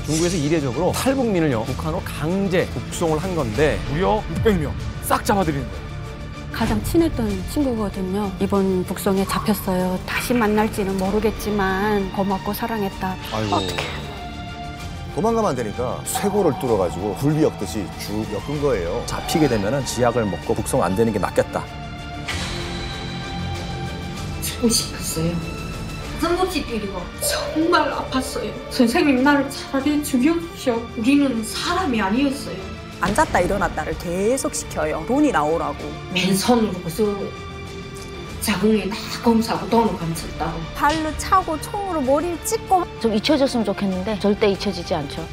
중국에서 이례적으로 탈북민을요 북한으로 강제 북송을 한 건데 무려 600명 싹 잡아들이는 거예요. 가장 친했던 친구거든요. 이번 북송에 잡혔어요. 다시 만날지는 모르겠지만 고맙고 사랑했다. 아이고. 어떡해. 도망가면 안 되니까 쇄골을 뚫어가지고 굴비 엮듯이 쭉 엮은 거예요. 잡히게 되면 지약을 먹고 북송 안 되는 게 낫겠다. 죽고 싶었어요. 가슴없이 뛰고 정말 아팠어요. 선생님 나를 차라리 죽여주셔. 우리는 사람이 아니었어요. 앉았다 일어났다를 계속 시켜요. 돈이 나오라고. 맨손으로 그 자궁에 다 검사하고 돈을 감췄다고. 발로 차고 총으로 머리를 찍고. 좀 잊혀졌으면 좋겠는데 절대 잊혀지지 않죠.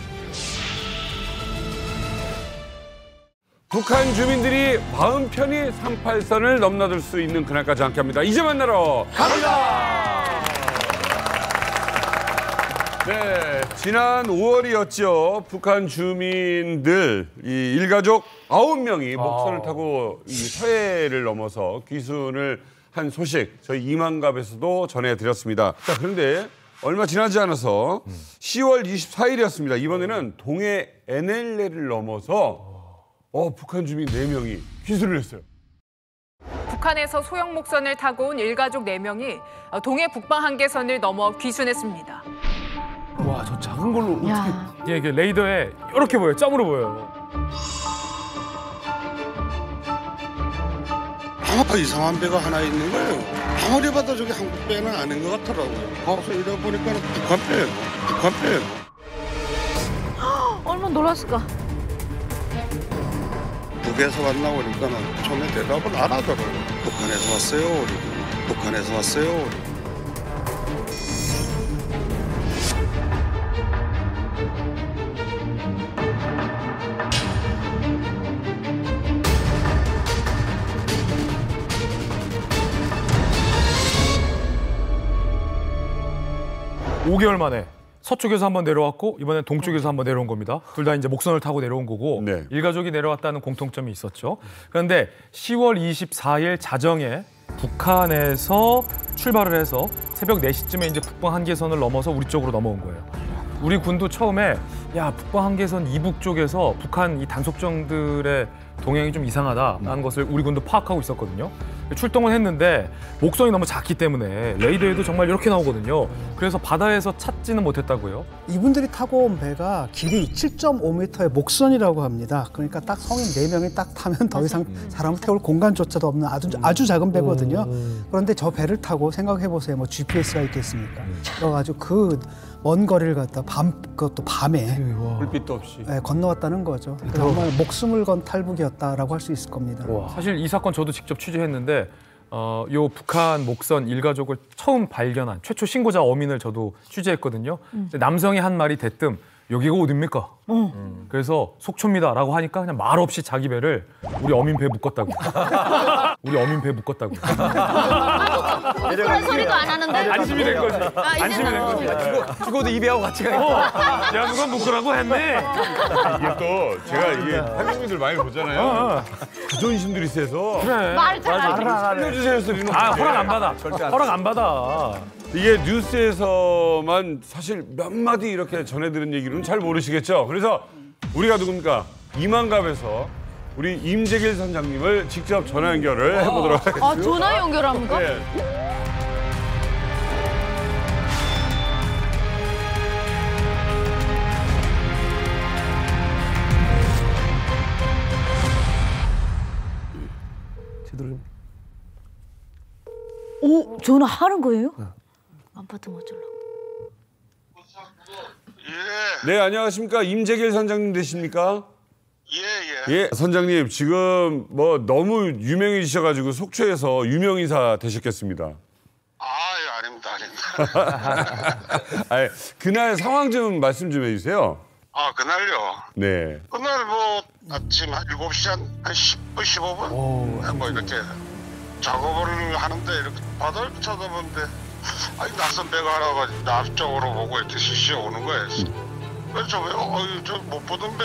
북한 주민들이 마음 편히 38선을 넘나들 수 있는 그날까지 함께합니다. 이제 만나러 갑니다. 네, 지난 5월이었죠. 북한 주민들 이 일가족 9명이 목선을 타고 이 서해를 넘어서 귀순을 한 소식 저희 이만갑에서도 전해드렸습니다. 자, 그런데 얼마 지나지 않아서 10월 24일이었습니다. 이번에는 동해 NLL을 넘어서 북한 주민 4명이 귀순을 했어요. 북한에서 소형 목선을 타고 온 일가족 4명이 동해 북방 한계선을 넘어 귀순했습니다. 와, 저 작은 걸로 어떻게 이게 레이더에 이렇게 보여요. 점으로 보여요. 아까 이상한 배가 하나 있는 거예요. 아무리 봐도 저게 한국 배는 아닌 것 같더라고요. 가서 이러다 보니까 북한 배예요. 북한 배예요. 얼마나 놀랐을까. 북에서 왔나 보니까는 처음에 대답을 안 하더라고요. 북한에서 왔어요. 우리. 북한에서 왔어요. 우리. 5개월 만에 서쪽에서 한번 내려왔고 이번엔 동쪽에서 한번 내려온 겁니다. 둘 다 이제 목선을 타고 내려온 거고 네. 일가족이 내려왔다는 공통점이 있었죠. 그런데 10월 24일 자정에 북한에서 출발을 해서 새벽 4시쯤에 이제 북방 한계선을 넘어서 우리 쪽으로 넘어온 거예요. 우리 군도 처음에 북방 한계선 이북 쪽에서 북한 이 단속정들의 동향이 좀 이상하다라는 것을 우리 군도 파악하고 있었거든요. 출동을 했는데 목선이 너무 작기 때문에 레이더에도 정말 이렇게 나오거든요. 그래서 바다에서 찾지는 못했다고요. 이분들이 타고 온 배가 길이 7.5m의 목선이라고 합니다. 그러니까 딱 성인 4명이 딱 타면 더 이상 사람을 태울 공간조차도 없는 아주 작은 배거든요. 그런데 저 배를 타고 생각해보세요. 뭐 GPS가 있겠습니까? 그래가지고 그 먼 거리를 갖다 그것도 밤에 불빛도 없이 건너왔다는 거죠. 정말 목숨을 건 탈북이었다라고 할 수 있을 겁니다. 사실 이 사건 저도 직접 취재했는데 요 북한 목선 일가족을 처음 발견한 최초 신고자 어민을 저도 취재했거든요. 남성이 한 말이 대뜸 여기가 어딥니까? 그래서 속초입니다라고 하니까 그냥 말 없이 자기 배를 우리 어민 배에 묶었다고. 우리 어민 배에 묶었다고. 그런 소리도 안 하는데. 안심이 된 거지. 안심이 된 거지. 죽어도 이 배하고 같이 가니까. 야, 누가 묶으라고 했네. 이게 또 제가 이게 한국민들 많이 보잖아요. 자존심들이 세서 그래. 말 잘 안 해. 살려주세요 소리는 허락 안 받아. 허락 안 받아. 이게 뉴스에서만 사실 몇 마디 이렇게 전해드린 얘기로는 잘 모르시겠죠. 그래서 우리가 누굽니까? 이만갑에서 우리 임재길 선장님을 직접 전화 연결을 해보도록 하겠습니다. 전화 연결합니까? 네. 오, 전화하는 거예요? 안 받으면 어쩌려고. 네, 안녕하십니까. 임재길 선장님 되십니까? 예, 선장님 지금 뭐 너무 유명해지셔가지고 속초에서 유명인사 되셨겠습니다. 아닙니다. 아니, 그날 상황 좀 말씀 좀 해주세요. 그날요? 네. 그날 뭐 아침 한 7시 한 10분, 15분? 뭐 이렇게 작업을 하는데 이렇게 바다를 쳐다보는데 낯선 배가 하나가 남쪽으로 보고 이렇게 시시해 오는 거예요. 그래서 저 못 보던 배.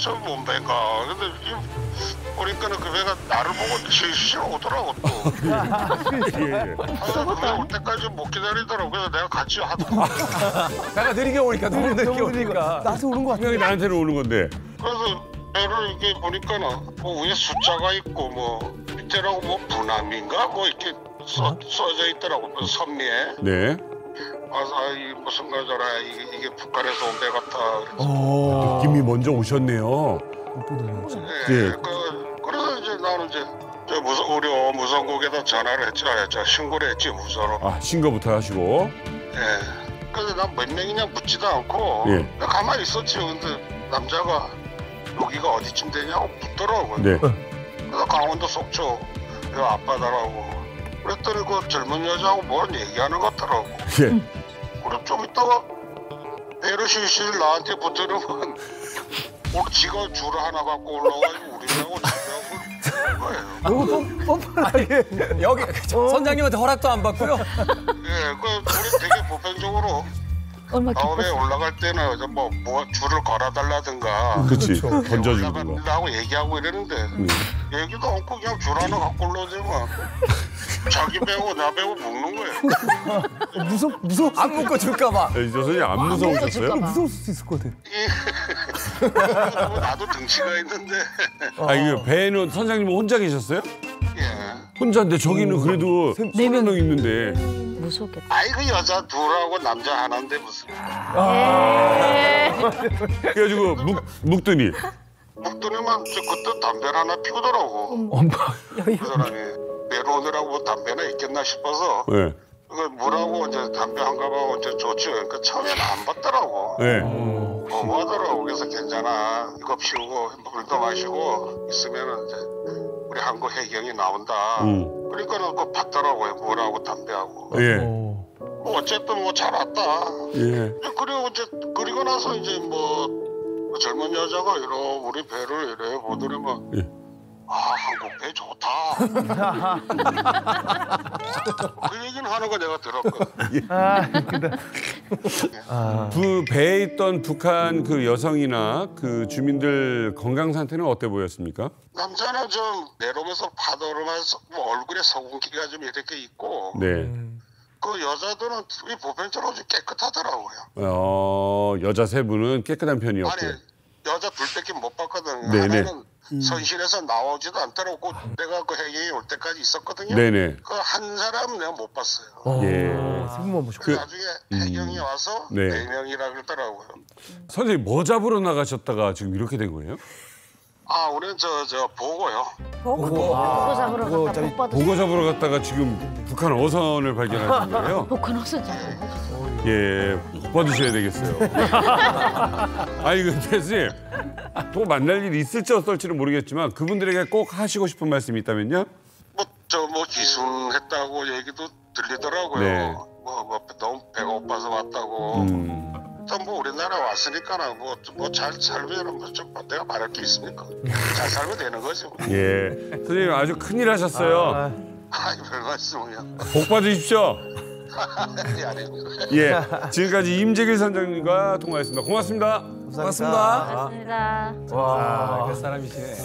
저 몸배인가. 근데 보니까는 그 배가 나를 보고 실실 오더라고 또. 올 때까지 못 기다리더라고. 그래서 내가 같이 하더라고. 배가 느리게 오니까 너무 느리게 오니까. 나한테 오는 거 같아. 분명히 나한테는 오는 건데. 그래서 배를 이렇게 보니까는 뭐 위에 숫자가 있고 뭐 밑에라고 뭐 부남인가 뭐 이렇게 써져 있더라고. 그 섬리에. 네. 이 무슨 거더라. 이게 북한에서 온 배 같아. 느낌이 먼저 오셨네요. 네. 그래서 이제 나는 이제 우리 무선국에다 전화를 했죠. 신고를 했지 무선으로. 아, 신고부터 하시고. 예. 그래서 난 몇 명이냐 묻지도 않고 예. 가만히 있었지. 근데 남자가 여기가 어디쯤 되냐고 묻더라고요. 네. 그래서 강원도 속초 그 앞바다라고. 그랬더니 그 젊은 여자하고 뭘 얘기하는 것 같더라고. 예. 그럼 좀 있다가 배를 실실 나한테 붙으려면 오늘 지가 줄을 하나 갖고 올라가지고 우리하고 집하고 거예요. 여기 선장님한테 허락도 안 받고요. 예, 우리 되게 보편적으로 다음에 올라갈 때는 뭐 줄을 걸어달라든가. 그렇지. 던져주든가. 올라가려고 얘기하고 이러는데 얘기도 않고 그냥 줄 하나 갖고 올라오지만 자기 배고 나 배고 묶는 거예요. 무서워. 안 묶어 줄까 봐. 저 선생님 안 무서우셨어요? 무서울 수도 있을 것 같아. 나도 등치가 있는데. 아, 이거 배는 선장님 혼자 계셨어요? 예. 혼자인데 저기는 그래도 4명 있는데. 무섭겠다. 아이 그 여자 둘하고 남자 하나인데 무슨. 그래가지고 묵더니. 묵더니만 그때 담배를 하나 피우더라고. 그 사람이 내려오느라고 담배나 있겠나 싶어서. 네. 그 뭐라고 이제 담배 한 가방 이제 줬지. 그러니까 처음에는 안 받더라고. 네. 너무하더라고. 그래서 괜찮아. 이거 피우고 물도 마시고 있으면은 이제 우리 한국 해경이 나온다. 그러니까는 그거 받더라고요. 뭐라고 담배하고. 예. 뭐 어쨌든 뭐 잘 왔다. 예. 그리고 나서 이제 뭐 젊은 여자가 이러 우리 배를 이래 보더니만. 예. 아, 한국 배 좋다. 그 얘기는 하는 거 내가 들었거든. 그 배에 있던 북한 그 여성이나 그 주민들 건강 상태는 어때 보였습니까? 남자는 좀 내려오면서 파도르면서 뭐 얼굴에 소금기가 좀 이렇게 있고. 네. 그 여자들은 보편적으로 좀 깨끗하더라고요. 여자 3분은 깨끗한 편이었고. 아니, 여자 둘밖에 못 봤거든. 네네. 하나는 선실에서 나오지도 않더라고. 내가 그 해경이 올 때까지 있었거든요. 네네. 그 한 사람은 내가 못 봤어요. 예. 그래서 나중에 해경이 와서 네. 4명이라 그러더라고요. 선생님 뭐 잡으러 나가셨다가 지금 이렇게 된 거예요? 아, 우리는 저 보고요. 보고 잡으러 갔다 복 받으셨어요. 보고 잡으러 갔다가 지금 북한 어선을 발견하신 거예요? 복한 어선 잡은 거죠. 예, 복 받으셔야 되겠어요. 아니 근데 선생님 또 만날 일이 있을지 어떨지는 모르겠지만 그분들에게 꼭 하시고 싶은 말씀이 있다면요? 뭐 기순했다고 얘기도 들리더라고요. 네. 뭐 너무 배가 고파서 왔다고. 뭐 우리나라 왔으니까는 뭐 잘 살면 뭐 내가 말할 게 있습니까? 잘 살면 되는 거죠. 예, 선생님 아주 큰일 하셨어요. 별 말씀이요. 복 받으십시오. 예, 아닙니다. 예, 지금까지 임재길 선장님과 통화했습니다. 고맙습니다. 고맙습니다. 고맙습니다. 와, 그 사람이시네.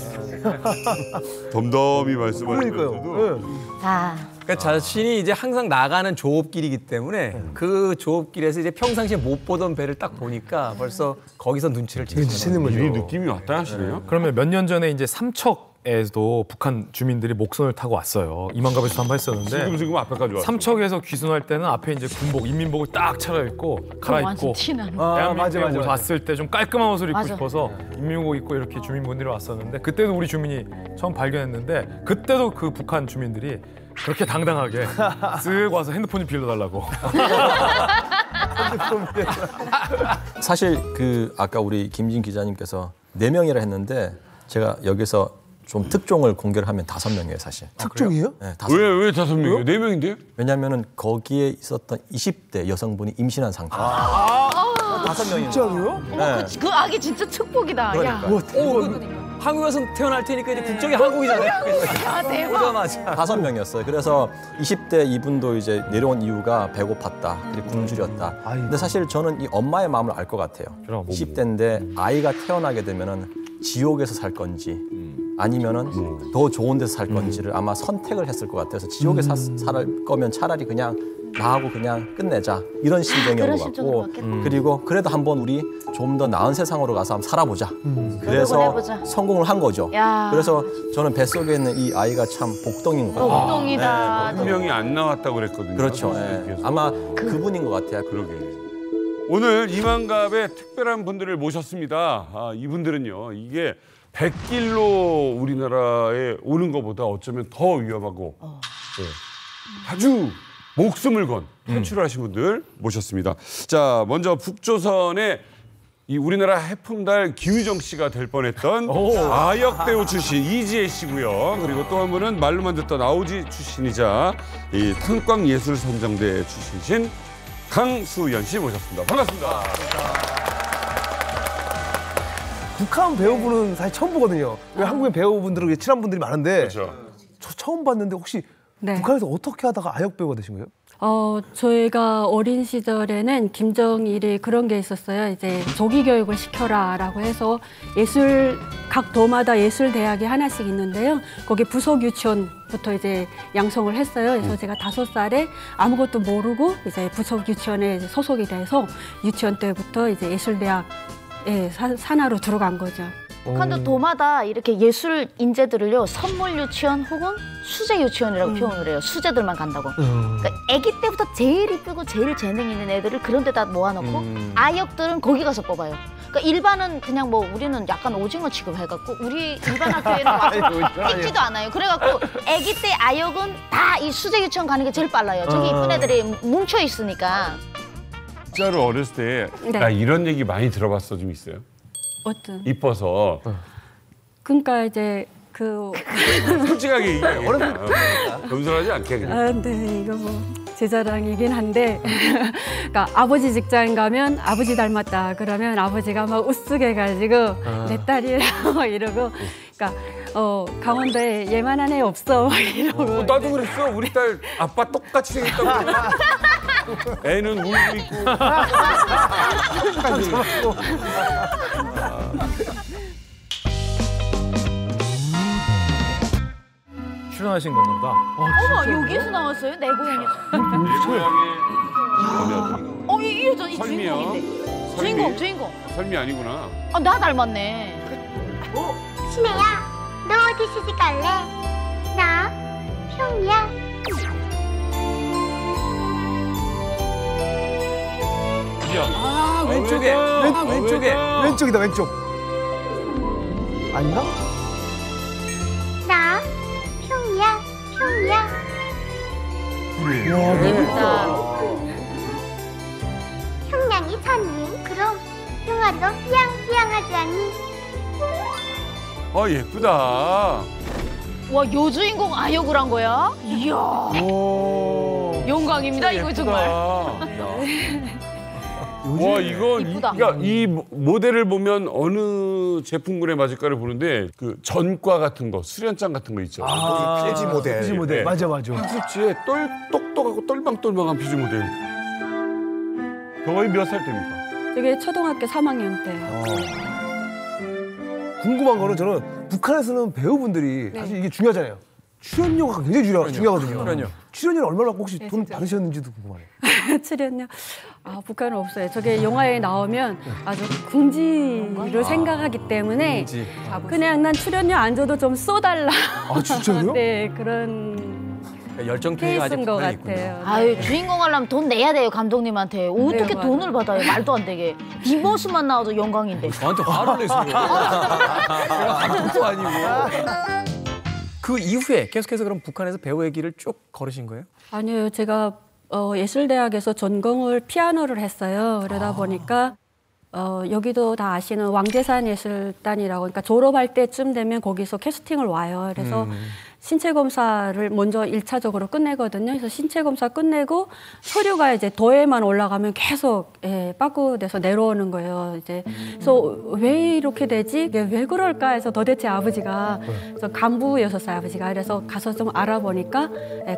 덤덤히 말씀하시면서도. 그러니까 자신이 이제 항상 나가는 조업길이기 때문에 그 조업길에서 이제 평상시에 못 보던 배를 딱 보니까 벌써 거기서 눈치를 채는 거죠. 이 느낌이 왔다 하시네요. 그러면 몇 년 전에 이제 삼척에도 북한 주민들이 목선을 타고 왔어요. 이만갑에서 한번 했었는데 지금 앞에까지 왔어요. 삼척에서 귀순할 때는 앞에 이제 군복, 인민복을 딱 차려입고 갈아입고 완전 티나는. 대한민국에 왔을 때 좀 깔끔한 옷을 입고 맞아. 싶어서 인민복 입고 이렇게 주민분들이 왔었는데 그때도 우리 주민이 처음 발견했는데 그때도 그 북한 주민들이 그렇게 당당하게 쓱 와서 핸드폰 좀 빌려달라고. 사실 그 아까 우리 김진 기자님께서 4명이라 했는데 제가 여기서 좀 특종을 공개를 하면 5명이에요, 사실. 특종이에요? 네, 왜 5명이에요? 4명인데요? 왜냐하면은 거기에 있었던 20대 여성분이 임신한 상태예요. 5명이요. 진짜로요? 네. 그 아기 진짜 축복이다. 야. 한국에서 태어날 테니까 이제 국적이 한국이잖아요. 야, 대박. 오자마자. 5명이었어요. 그래서 20대 이분도 이제 내려온 이유가 배고팠다, 그리고 굶주렸다. 근데 사실 저는 이 엄마의 마음을 알 것 같아요. 20대인데 아이가 태어나게 되면은 지옥에서 살 건지 아니면은 더 좋은 데서 살 건지를 아마 선택을 했을 것 같아서 지옥에 살 거면 차라리 그냥 나하고 그냥 끝내자 이런 심정인 것 같고 그리고 그래도 한번 우리 좀 더 나은 세상으로 가서 한번 살아보자. 그래서 해보자. 성공을 한 거죠. 야. 그래서 저는 뱃속에 있는 이 아이가 참 복덩인 것 같아요. 복덩이다. 분명히 안 나왔다고 그랬거든요. 그렇죠. 예. 아마 그분인 것 같아요. 그러게. 오늘 이만갑의 특별한 분들을 모셨습니다. 이분들은요, 이게 100길로 우리나라에 오는 것보다 어쩌면 더 위험하고 아주 목숨을 건 탈출하신 분들 모셨습니다. 자, 먼저 북조선의 이 우리나라 해품달 기우정 씨가 될 뻔했던 아역 배우 출신 이지혜 씨고요. 그리고 또 한 분은 말로만 듣던 아오지 출신이자 이 탄광예술선정대 출신이신 강수연 씨 모셨습니다. 반갑습니다. 북한 배우분은 사실 처음 보거든요. 왜 한국의 배우분들은 친한 분들이 많은데 그렇죠. 저 처음 봤는데 혹시 네. 북한에서 어떻게 하다가 아역 배우가 되신 거예요? 저희가 어린 시절에는 김정일이 그런 게 있었어요. 이제 조기 교육을 시켜라라고 해서 각 도마다 예술 대학이 하나씩 있는데요. 거기 부속 유치원부터 이제 양성을 했어요. 그래서 제가 5살에 아무것도 모르고 이제 부속 유치원에 소속이 돼서 유치원 때부터 이제 예술 대학에 산하로 들어간 거죠. 북한도 도마다 이렇게 예술 인재들을요 선물 유치원 혹은 수제 유치원이라고 표현을 해요. 수제들만 간다고. 그러니까 아기 때부터 제일 이쁘고 제일 재능 있는 애들을 그런 데다 모아놓고 아역들은 거기 가서 뽑아요. 그러니까 일반은 그냥 뭐 우리는 약간 오징어 취급해갖고 우리 일반 학교에는 와서 있지도 않아요. 그래갖고 아기 때 아역은 다 이 수제 유치원 가는 게 제일 빨라요. 저기 이쁜 애들이 뭉쳐 있으니까. 진짜로 어렸을 때 나 네. 이런 얘기 많이 들어봤어 좀 있어요? 어떤? 이뻐서. 그러니까 이제 솔직하게 얘기해. 겸손하지 않게 그냥. 네, 이거 뭐 제 자랑이긴 한데, 그러니까 아버지 직장 가면 아버지 닮았다 그러면 아버지가 막 우스개가지고 내 딸이라고 이러고, 그러니까 강원도에 얘만한 애 없어 막 이러고. 나도 그랬어. 우리 딸 아빠 똑같이 생겼다고. 애는 울고 있고. 출연하신 건가 보다. 어머 여기에서 나왔어요? 내 고향에서. 이 여자 이 주인공인데. 주인공. 설미 아니구나. 나 닮았네. 신혜야, 너 어디 시집 갈래? 나 평이야. 왼쪽에. 왼쪽이다, 왼쪽. 아닌가? 나 평이야. 평양이 천리. 그럼 평아리도 휘양휘양하지 않니? 예쁘다. 와 여주인공 아역을 한 거야? 이야. 영광입니다 이거 정말. 와 이건 그러니까 이 모델을 보면 어느 제품군에 맞을까를 보는데 그 전과 같은 거 수련장 같은 거 있죠. 표지 모델. 표지 모델. 맞아. 한수치에 똑똑하고 똘망똘망한 표지 모델. 거의 몇 살 때입니까? 저게 초등학교 3학년 때. 궁금한 거는 저는 북한에서는 배우분들이 사실 이게 중요하잖아요. 출연료가 굉장히 중요하거든요. 출연료는 얼마나 혹시 돈 받으셨는지도 궁금하네요. 출연료? 북한은 없어요. 저게 영화에 나오면 아주 궁지를 생각하기 때문에 그냥 난 출연료 안 줘도 좀 써달라. 진짜요? 네, 그런 열정페이가 아직 케이스인 것 북한에 같아요. 아유 주인공 하려면 돈 내야 돼요 감독님한테. 어떻게 맞아요. 돈을 받아요? 말도 안 되게. 이 모습만 나와도 영광인데. 저한테 화를 내세요. 제가 감독도 아니고. 그 이후에 계속해서 그럼 북한에서 배우의 길을 쭉 걸으신 거예요? 아니요, 제가 예술대학에서 전공을 피아노를 했어요. 그러다 보니까 여기도 다 아시는 왕재산예술단이라고, 그러니까 졸업할 때쯤 되면 거기서 캐스팅을 와요. 그래서 신체 검사를 먼저 1차적으로 끝내거든요. 그래서 신체 검사 끝내고 서류가 이제 도에만 올라가면 계속 빠꾸돼서 내려오는 거예요. 이제 그래서 왜 이렇게 되지? 이게 왜 그럴까 해서 도대체 아버지가 그래서 간부였었어요, 아버지가. 그래서 가서 좀 알아보니까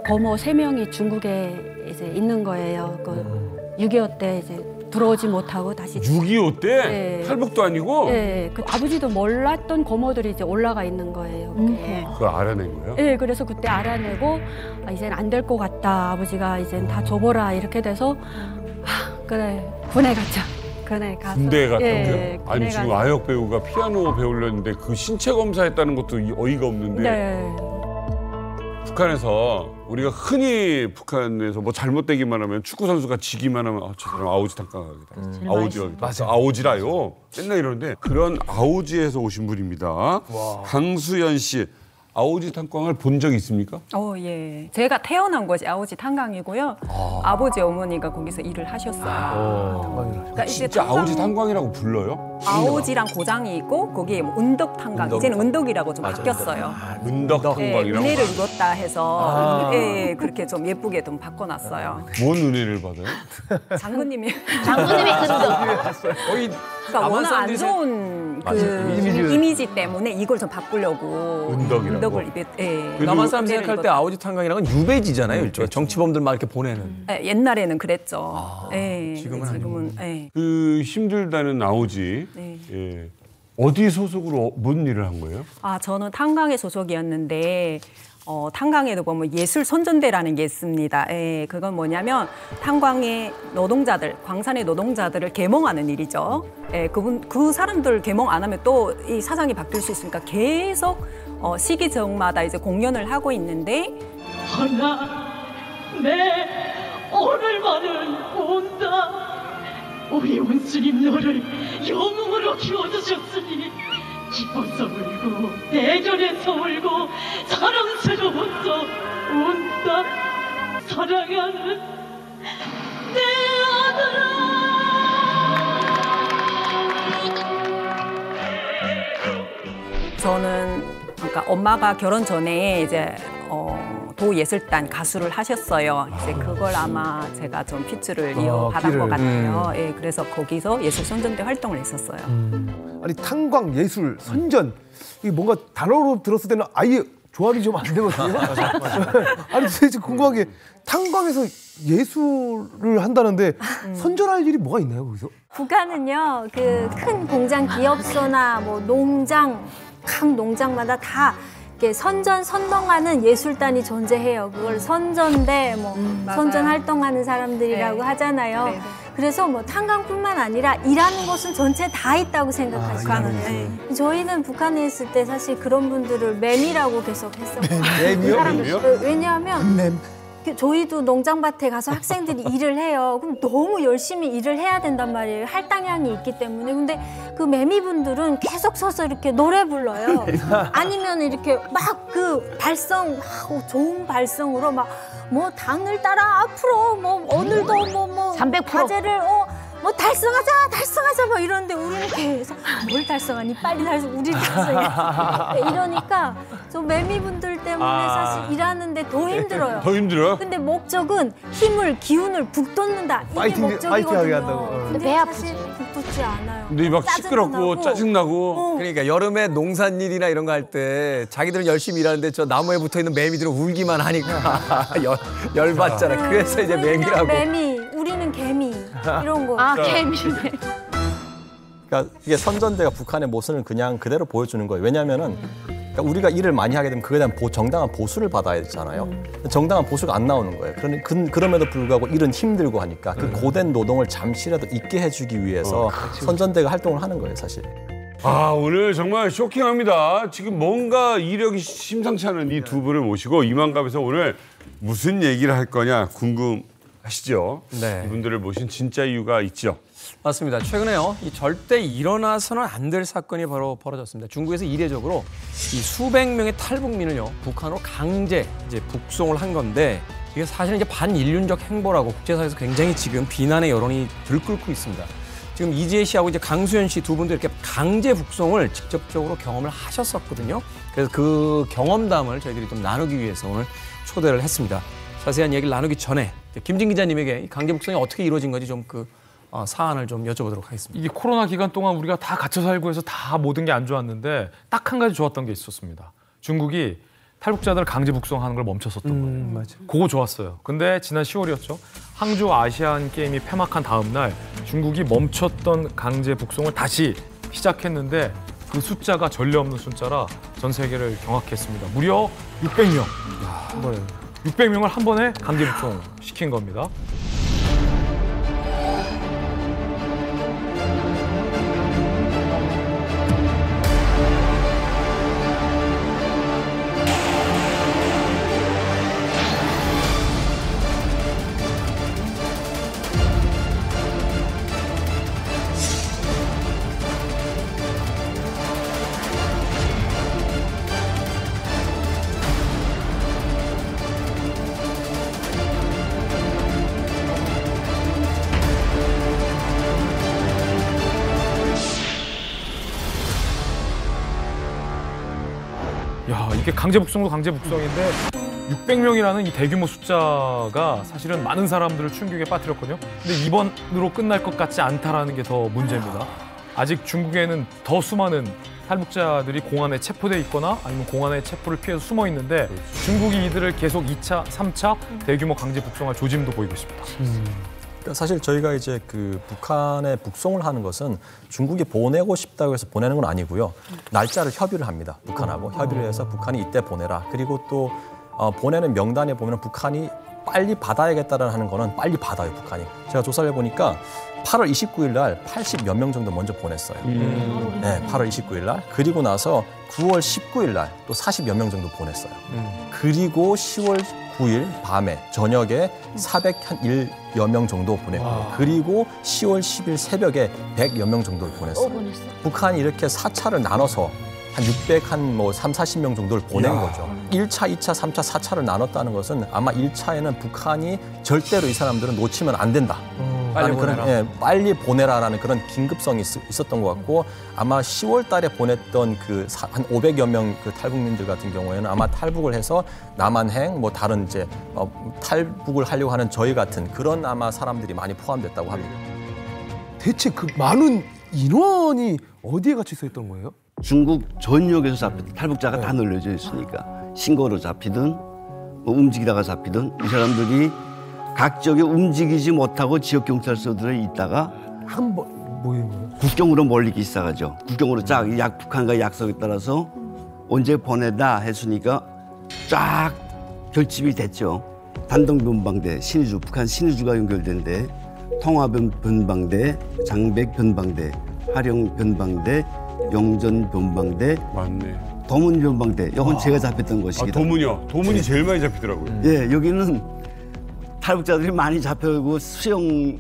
고모 3명이 중국에 이제 있는 거예요. 그 6.25 때 이제 들어오지 못하고 다시 6.25 때 네. 탈북도 아니고 네, 그 아버지도 몰랐던 고모들이 이제 올라가 있는 거예요. 그걸 알아낸 거예요? 네, 그래서 그때 알아내고 이제는 안 될 것 같다. 아버지가 이제는 다 줘보라 이렇게 돼서 그래 군에 가자. 군에 가서 군대에 갔다고요? 예, 아니 지금 아역 배우가 피아노 배우려는데 그 신체 검사했다는 것도 어이가 없는데. 네. 북한에서 우리가 흔히 북한에서 뭐 잘못되기만 하면 축구 선수가 지기만 하면 저 사람 아오지 탕강하겠다. 아오지하겠다. 맞아. 아오지라요. 맨날 이러는데 그런 아오지에서 오신 분입니다. 강수연 씨. 아오지 탕강을 본 적 있습니까? 예. 제가 태어난 곳이 아오지 탕강이고요. 아버지 어머니가 거기서 일을 하셨어요. 그러니까 진짜 아오지 탕강이라고 불러요? 아오지랑 고장이 있고 거기에 뭐 은덕 탕강. 이제는 은덕이라고 좀 바뀌었어요. 은덕 탕강이라고. 은혜를 입었다 해서 그렇게 좀 예쁘게 좀 바꿔놨어요. 뭔 은혜를 받아요? 장군님이 장군님의 거의 그러니까 워낙 안 좋은 이미지 때문에 이걸 좀 바꾸려고 은덕을 입에 남한 사람 생각할 때 아오지 탕강이랑은 유배지잖아요. 일종의 정치범들 막 이렇게 보내는. 옛날에는 그랬죠. 지금은 그 힘들다는 아오지. 어디 소속으로 뭔 일을 한 거예요? 저는 탄광의 소속이었는데 탄광에도 보면 예술 선전대라는 게 있습니다. 그건 뭐냐면 탄광의 노동자들, 광산의 노동자들을 계몽하는 일이죠. 그 사람들 계몽 안 하면 또 이 사장이 바뀔 수 있으니까 계속 시기적마다 이제 공연을 하고 있는데 하나 내 오늘만은 온다. 우리 원수님 너를 영웅으로 키워주셨으니 기뻐서 울고 대전에서 울고 사랑스러워서 운다. 사랑하는 내 아들아. 저는 그러니까 엄마가 결혼 전에 이제 도예술단 가수를 하셨어요. 이제 그걸 아마 제가 좀 피츠를 이어받은 것 같아요. 그래서 거기서 예술 선전대 활동을 했었어요. 아니 탄광 예술 선전 이게 뭔가 단어로 들었을 때는 아예 조합이 좀 안 되거든요. 아니 진짜 궁금한 게 탄광에서 예술을 한다는데 선전할 일이 뭐가 있나요 거기서? 북한은요 그 큰 공장 기업소나 뭐 농장 각 농장마다 다 이렇게 선동하는 예술단이 존재해요. 그걸 선전대, 선전 활동하는 사람들이라고 하잖아요. 네. 그래서 뭐 탄광뿐만 아니라 일하는 곳은 전체 다 있다고 생각하시면 저희는 북한에 있을 때 사실 그런 분들을 맴이라고 계속 했었거든요. 맴이요? 왜냐하면 저희도 농장밭에 가서 학생들이 일을 해요. 그럼 너무 열심히 일을 해야 된단 말이에요. 할당량이 있기 때문에. 근데 그 매미분들은 계속 서서 이렇게 노래 불러요. 아니면 이렇게 막 그 발성, 좋은 발성으로 막 뭐 당을 따라 앞으로 뭐 오늘도 뭐 300% 과제를 뭐 달성하자 뭐 이러는데 우리는 계속 뭘 달성하니 빨리 달성 우리 달성 이러니까 저 매미분들 때문에 사실 일하는데 더 힘들어요. 더 힘들어요? 근데 목적은 힘을 기운을 북돋는다 이게 목적이거든요. 근데 사실 북돋지 않아요. 근데 막 시끄럽고 짜증나고. 그러니까 여름에 농산일이나 이런 거 할 때 자기들은 열심히 일하는데 저 나무에 붙어 있는 매미들은 울기만 하니까 열받잖아. 그래서 이제 매미라고. 매미, 우리는 개미 이런 거. 개미네. 그러니까 이게 선전대가 북한의 모습을 그냥 그대로 보여주는 거예요. 왜냐하면은 그러니까 우리가 일을 많이 하게 되면 그에 대한 정당한 보수를 받아야 되잖아요. 정당한 보수가 안 나오는 거예요. 그럼에도 불구하고 일은 힘들고 하니까 그 고된 노동을 잠시라도 잊게 해주기 위해서 선전대가 활동을 하는 거예요, 사실. 오늘 정말 쇼킹합니다. 지금 뭔가 이력이 심상치 않은 이 두 분을 모시고 이만갑에서 오늘 무슨 얘기를 할 거냐 궁금하시죠? 네. 이분들을 모신 진짜 이유가 있죠. 맞습니다. 최근에요, 이 절대 일어나서는 안 될 사건이 바로 벌어졌습니다. 중국에서 이례적으로 이 수백 명의 탈북민을요 북한으로 강제 이제 북송을 한 건데 이게 사실은 이제 반인륜적 행보라고 국제사회에서 굉장히 지금 비난의 여론이 들끓고 있습니다. 지금 이지혜 씨하고 이제 강수연 씨 두 분도 이렇게 강제 북송을 직접적으로 경험을 하셨었거든요. 그래서 그 경험담을 저희들이 좀 나누기 위해서 오늘 초대를 했습니다. 자세한 얘기를 나누기 전에 김진 기자님에게 강제 북송이 어떻게 이루어진 건지 좀 사안을 좀 여쭤보도록 하겠습니다. 이게 코로나 기간 동안 우리가 다 갇혀 살고 해서 다 모든 게 안 좋았는데 딱 한 가지 좋았던 게 있었습니다. 중국이 탈북자들을 강제 북송하는 걸 멈췄었던 거예요. 맞아. 그거 좋았어요. 근데 지난 10월이었죠. 항저우 아시안 게임이 폐막한 다음 날 중국이 멈췄던 강제 북송을 다시 시작했는데 그 숫자가 전례 없는 숫자라 전 세계를 경악했습니다. 무려 600명. 600명을 한 번에 강제 북송 시킨 겁니다. 야, 이게 강제 북송도 강제 북송인데 600명이라는 이 대규모 숫자가 사실은 많은 사람들을 충격에 빠뜨렸거든요. 근데 이번으로 끝날 것 같지 않다라는 게 더 문제입니다. 아직 중국에는 더 수많은 탈북자들이 공안에 체포돼 있거나 아니면 공안의 체포를 피해서 숨어 있는데 중국이 이들을 계속 2차, 3차 대규모 강제 북송할 조짐도 보이고 있습니다. 사실 저희가 이제 그 북한에 북송을 하는 것은 중국이 보내고 싶다고 해서 보내는 건 아니고요. 날짜를 협의를 합니다. 북한하고 협의를 해서 북한이 이때 보내라. 그리고 또 보내는 명단에 보면 북한이 빨리 받아야겠다라는 하는 거는 빨리 받아요, 북한이. 제가 조사를 해보니까 8월 29일 날 80몇 명 정도 먼저 보냈어요. 네, 8월 29일 날. 그리고 나서 9월 19일 날 또 40몇 명 정도 보냈어요. 그리고 10월 9일 밤에 저녁에 401여 명 정도 보냈고요. 그리고 10월 10일 새벽에 100여 명 정도를 보냈어요. 북한이 이렇게 4차를 나눠서 한 3, 40명 정도를 보낸 거죠. 1차, 2차, 3차, 4차를 나눴다는 것은 아마 1차에는 북한이 절대로 이 사람들은 놓치면 안 된다. 빨리 보내라. 빨리 보내라라는 그런 긴급성이 있었던 것 같고 아마 10월 달에 보냈던 그 한 500여 명 그 탈북민들 같은 경우에는 아마 탈북을 해서 남한행 뭐 다른 이제 탈북을 하려고 하는 저희 같은 그런 아마 사람들이 많이 포함됐다고 합니다. 대체 그 많은 인원이 어디에 같이 서 있던 거예요? 중국 전역에서 잡혔던 탈북자가 다 널려져 있으니까 신고로 잡히든 뭐 움직이다가 잡히든 이 사람들이 각 지역에 움직이지 못하고 지역 경찰서들에 있다가 한 번 모이는 거예요? 국경으로 몰리기 시작하죠. 국경으로 쫙 북한과 약속에 따라서 언제 보내다 했으니까 쫙 결집이 됐죠. 단동변방대, 신의주, 북한 신의주가 연결된데 통화변방대, 장백변방대, 화령변방대, 용전변방대, 맞네. 도문변방대. 이건 제가 잡혔던 곳이기도. 도문이요? 도문이 네. 제일 많이 잡히더라고요. 예, 여기는 탈북자들이 많이 잡혀오고 수요에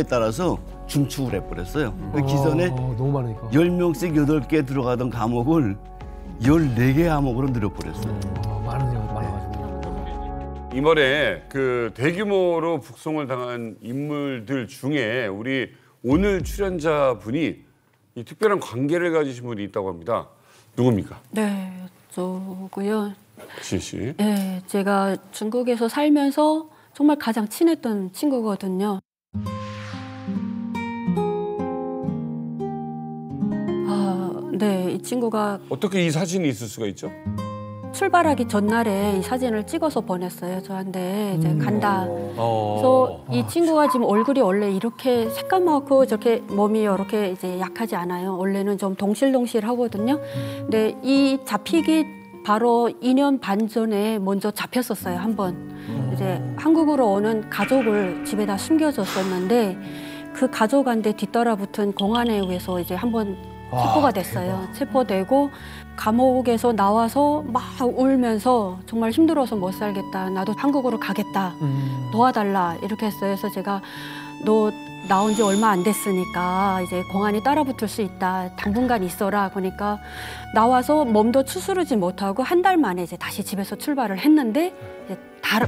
따라서 중축을 해버렸어요. 그 기존에 너무 많으니까. 10명씩 8개 들어가던 감옥을 14개 감옥으로 늘려버렸어요. 많아가지고. 이번에 그 대규모로 북송을 당한 인물들 중에 우리 오늘 출연자분이 이 특별한 관계를 가지신 분이 있다고 합니다. 누굽니까? 네, 저고요. 지혜 씨. 네, 제가 중국에서 살면서 정말 가장 친했던 친구거든요. 네, 이 친구가 어떻게 이 사진이 있을 수가 있죠? 출발하기 전날에 이 사진을 찍어서 보냈어요, 저한테. 이제 간다. 그래서 이 친구가 지금 얼굴이 원래 이렇게 새까맣고 저렇게 몸이 이렇게 이제 약하지 않아요. 원래는 좀 동실동실 하거든요. 근데 이 잡히기 바로 2년 반 전에 먼저 잡혔었어요, 한 번. 이제 한국으로 오는 가족을 집에다 숨겨줬었는데 그 가족한테 뒤따라붙은 공안에 의해서 이제 한번 체포가 됐어요. 체포되고 감옥에서 나와서 막 울면서 정말 힘들어서 못 살겠다. 나도 한국으로 가겠다. 도와달라. 이렇게 했어요. 그래서 제가 너 나온 지 얼마 안 됐으니까 이제 공안이 따라붙을 수 있다. 당분간 있어라. 그러니까 나와서 몸도 추스르지 못하고 한 달 만에 이제 다시 집에서 출발을 했는데 이제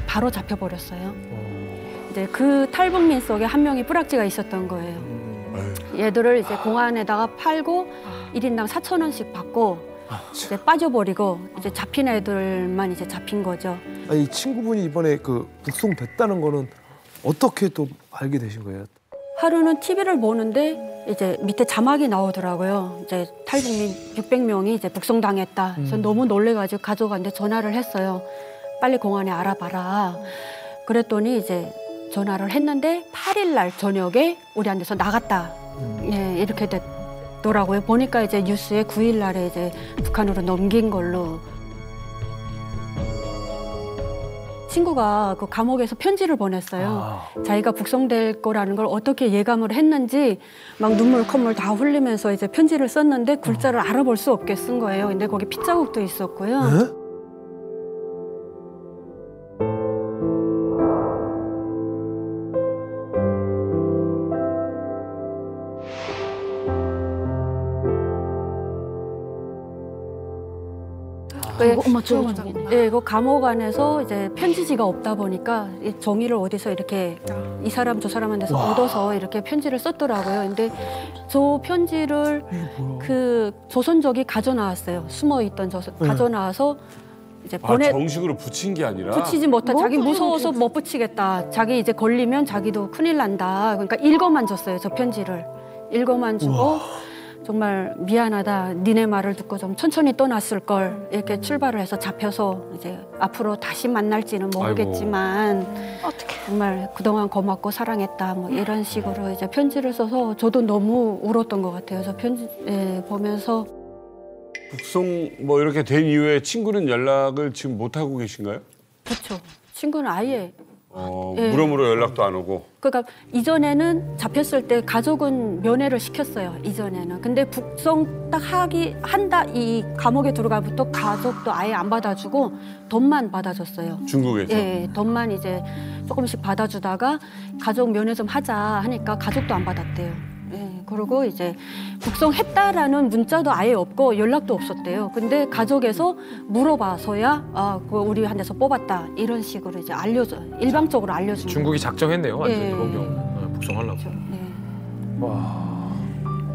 바로 잡혀버렸어요. 이제 그 탈북민 속에 한 명이 뿌락지가 있었던 거예요. 얘들을 이제 공안에다가 팔고 1인당 4,000원씩 받고 이제 빠져버리고 이제 잡힌 애들만 이제 잡힌 거죠. 아니, 이 친구분이 이번에 그 북송됐다는 거는 어떻게 또 알게 되신 거예요? 하루는 TV를 보는데 이제 밑에 자막이 나오더라고요. 이제 탈북민 600명이 이제 북송당했다. 그래서 너무 놀래가지고 가족한테 전화를 했어요. 빨리 공안에 알아봐라. 그랬더니 이제 전화를 했는데 8일 날 저녁에 우리한테서 나갔다. 예, 이렇게 됐더라고요. 보니까 이제 뉴스에 9일 날에 이제 북한으로 넘긴 걸로. 친구가 그 감옥에서 편지를 보냈어요. 자기가 북송될 거라는 걸 어떻게 예감을 했는지 막 눈물 콧물 다 흘리면서 이제 편지를 썼는데 글자를 알아볼 수 없게 쓴 거예요. 근데 거기 핏자국도 있었고요. 예, 그 감옥 안에서 이제 편지지가 없다 보니까 이 종이를 어디서 이렇게 이 사람 저 사람한테서 얻어서 이렇게 편지를 썼더라고요. 근데 저 편지를 그 조선족이 가져 나왔어요. 숨어 있던 가져 나와서 이제 정식으로 붙인 게 아니라 붙이지 못한 자기 무서워서 못 붙이겠다. 자기 이제 걸리면 자기도 큰일 난다. 그러니까 읽어만 줬어요. 저 편지를 읽어만 주고. 정말 미안하다. 니네 말을 듣고 좀 천천히 떠났을 걸. 이렇게 출발을 해서 잡혀서 이제 앞으로 다시 만날지는 모르겠지만 정말 그동안 고맙고 사랑했다. 뭐 이런 식으로 이제 편지를 써서 저도 너무 울었던 것 같아요. 저 편지 보면서. 북송 뭐 이렇게 된 이후에 친구는 연락을 지금 못 하고 계신가요? 그렇죠. 친구는 아예. 물어물어 연락도 안 오고. 그러니까 이전에는 잡혔을 때 가족은 면회를 시켰어요. 이전에는. 근데 북송 딱 한다 이 감옥에 들어가부터 가족도 아예 안 받아주고 돈만 받아줬어요. 중국에서? 예, 돈만 이제 조금씩 받아주다가 가족 면회 좀 하자 하니까 가족도 안 받았대요. 예, 그리고 이제 북송했다라는 문자도 아예 없고 연락도 없었대요. 근데 가족에서 물어봐서야 우리한테서 뽑았다 이런 식으로 이제 일방적으로 알려준. 중국이 작정했네요. 완전히 예. 이번 경우 북송하려고.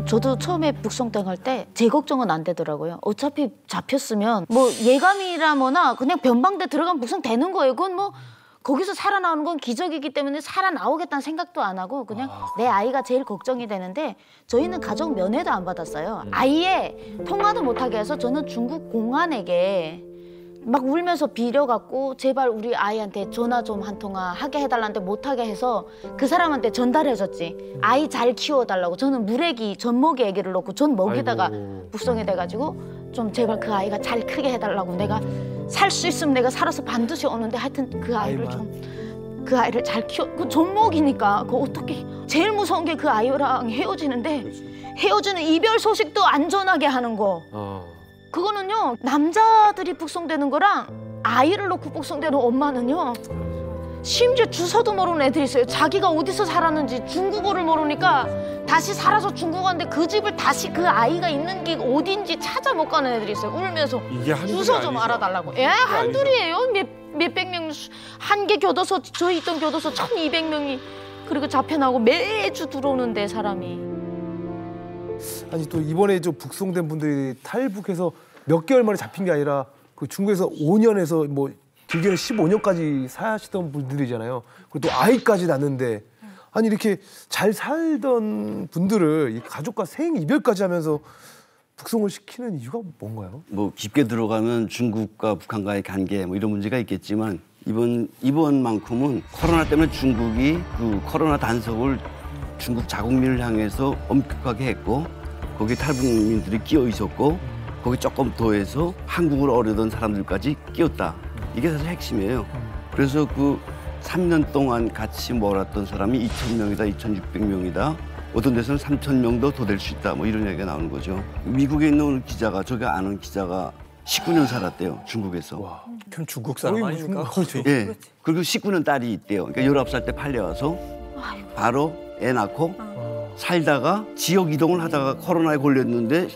저도 처음에 북송당할 때 제 걱정은 안 되더라고요. 어차피 잡혔으면 뭐 예감이라거나 그냥 변방대 들어가면 북송되는 거예요. 그건 뭐 거기서 살아나오는 건 기적이기 때문에 살아나오겠다는 생각도 안 하고 그냥 내 아이가 제일 걱정이 되는데 저희는 가족 면회도 안 받았어요. 아예 통화도 못하게 해서 저는 중국 공안에게 막 울면서 빌어갖고 제발 우리 아이한테 전화 좀 한 통화 하게 해달라는데 못하게 해서 그 사람한테 전달해줬지. 아이 잘 키워달라고. 저는 물애기, 젖먹이 애기를 놓고 전 먹이다가 북송이 돼가지고 좀 제발 그 아이가 잘 크게 해달라고. 내가 살 수 있으면 내가 살아서 반드시 오는데 하여튼 그 아이를 그 아이를 잘 키워. 그 젖먹이니까 그 어떻게 제일 무서운 게 그 아이랑 헤어지는데 헤어지는 이별 소식도 안전하게 하는 거. 그거는요 남자들이 북송되는 거랑 아이를 놓고 북송되는 엄마는요 심지어 주소도 모르는 애들이 있어요. 자기가 어디서 살았는지 중국어를 모르니까 다시 살아서 중국 왔는데 그 집을 다시 그 아이가 있는 게 어딘지 찾아 못 가는 애들이 있어요. 울면서 주소 좀 알아달라고. 예, 한둘이에요. 몇백 명, 한 개 교도소, 저희 있던 교도소 1,200명이 그리고 잡혀나오고 매주 들어오는데 사람이. 아니 또 이번에 좀 북송된 분들이 탈북해서 몇 개월 만에 잡힌 게 아니라 그 중국에서 5년에서 뭐 길게는 15년까지 사시던 분들이잖아요. 그리고 또 아이까지 낳는데 아니 이렇게 잘 살던 분들을 이 가족과 생 이별까지 하면서 북송을 시키는 이유가 뭔가요? 뭐 깊게 들어가면 중국과 북한과의 관계 뭐 이런 문제가 있겠지만 이번만큼은 코로나 때문에 중국이 그 코로나 단속을 중국 자국민을 향해서 엄격하게 했고 거기 탈북민들이 끼어 있었고 거기 조금 더해서 한국을 어려던 사람들까지 끼었다. 이게 사실 핵심이에요. 그래서 그 3년 동안 같이 몰았던 사람이 2,000명이다, 2,600명이다. 어떤 데서는 3,000명도 더 될 수 있다. 뭐 이런 얘기가 나오는 거죠. 미국에 있는 기자가 제가 아는 기자가 19년 살았대요. 중국에서. 그럼 중국 사람 아닙니까? 그렇죠. 예. 그리고 19년 딸이 있대요. 그러니까 19살 때 팔려와서 바로 애 낳고 살다가 지역 이동을 하다가 코로나에 걸렸는데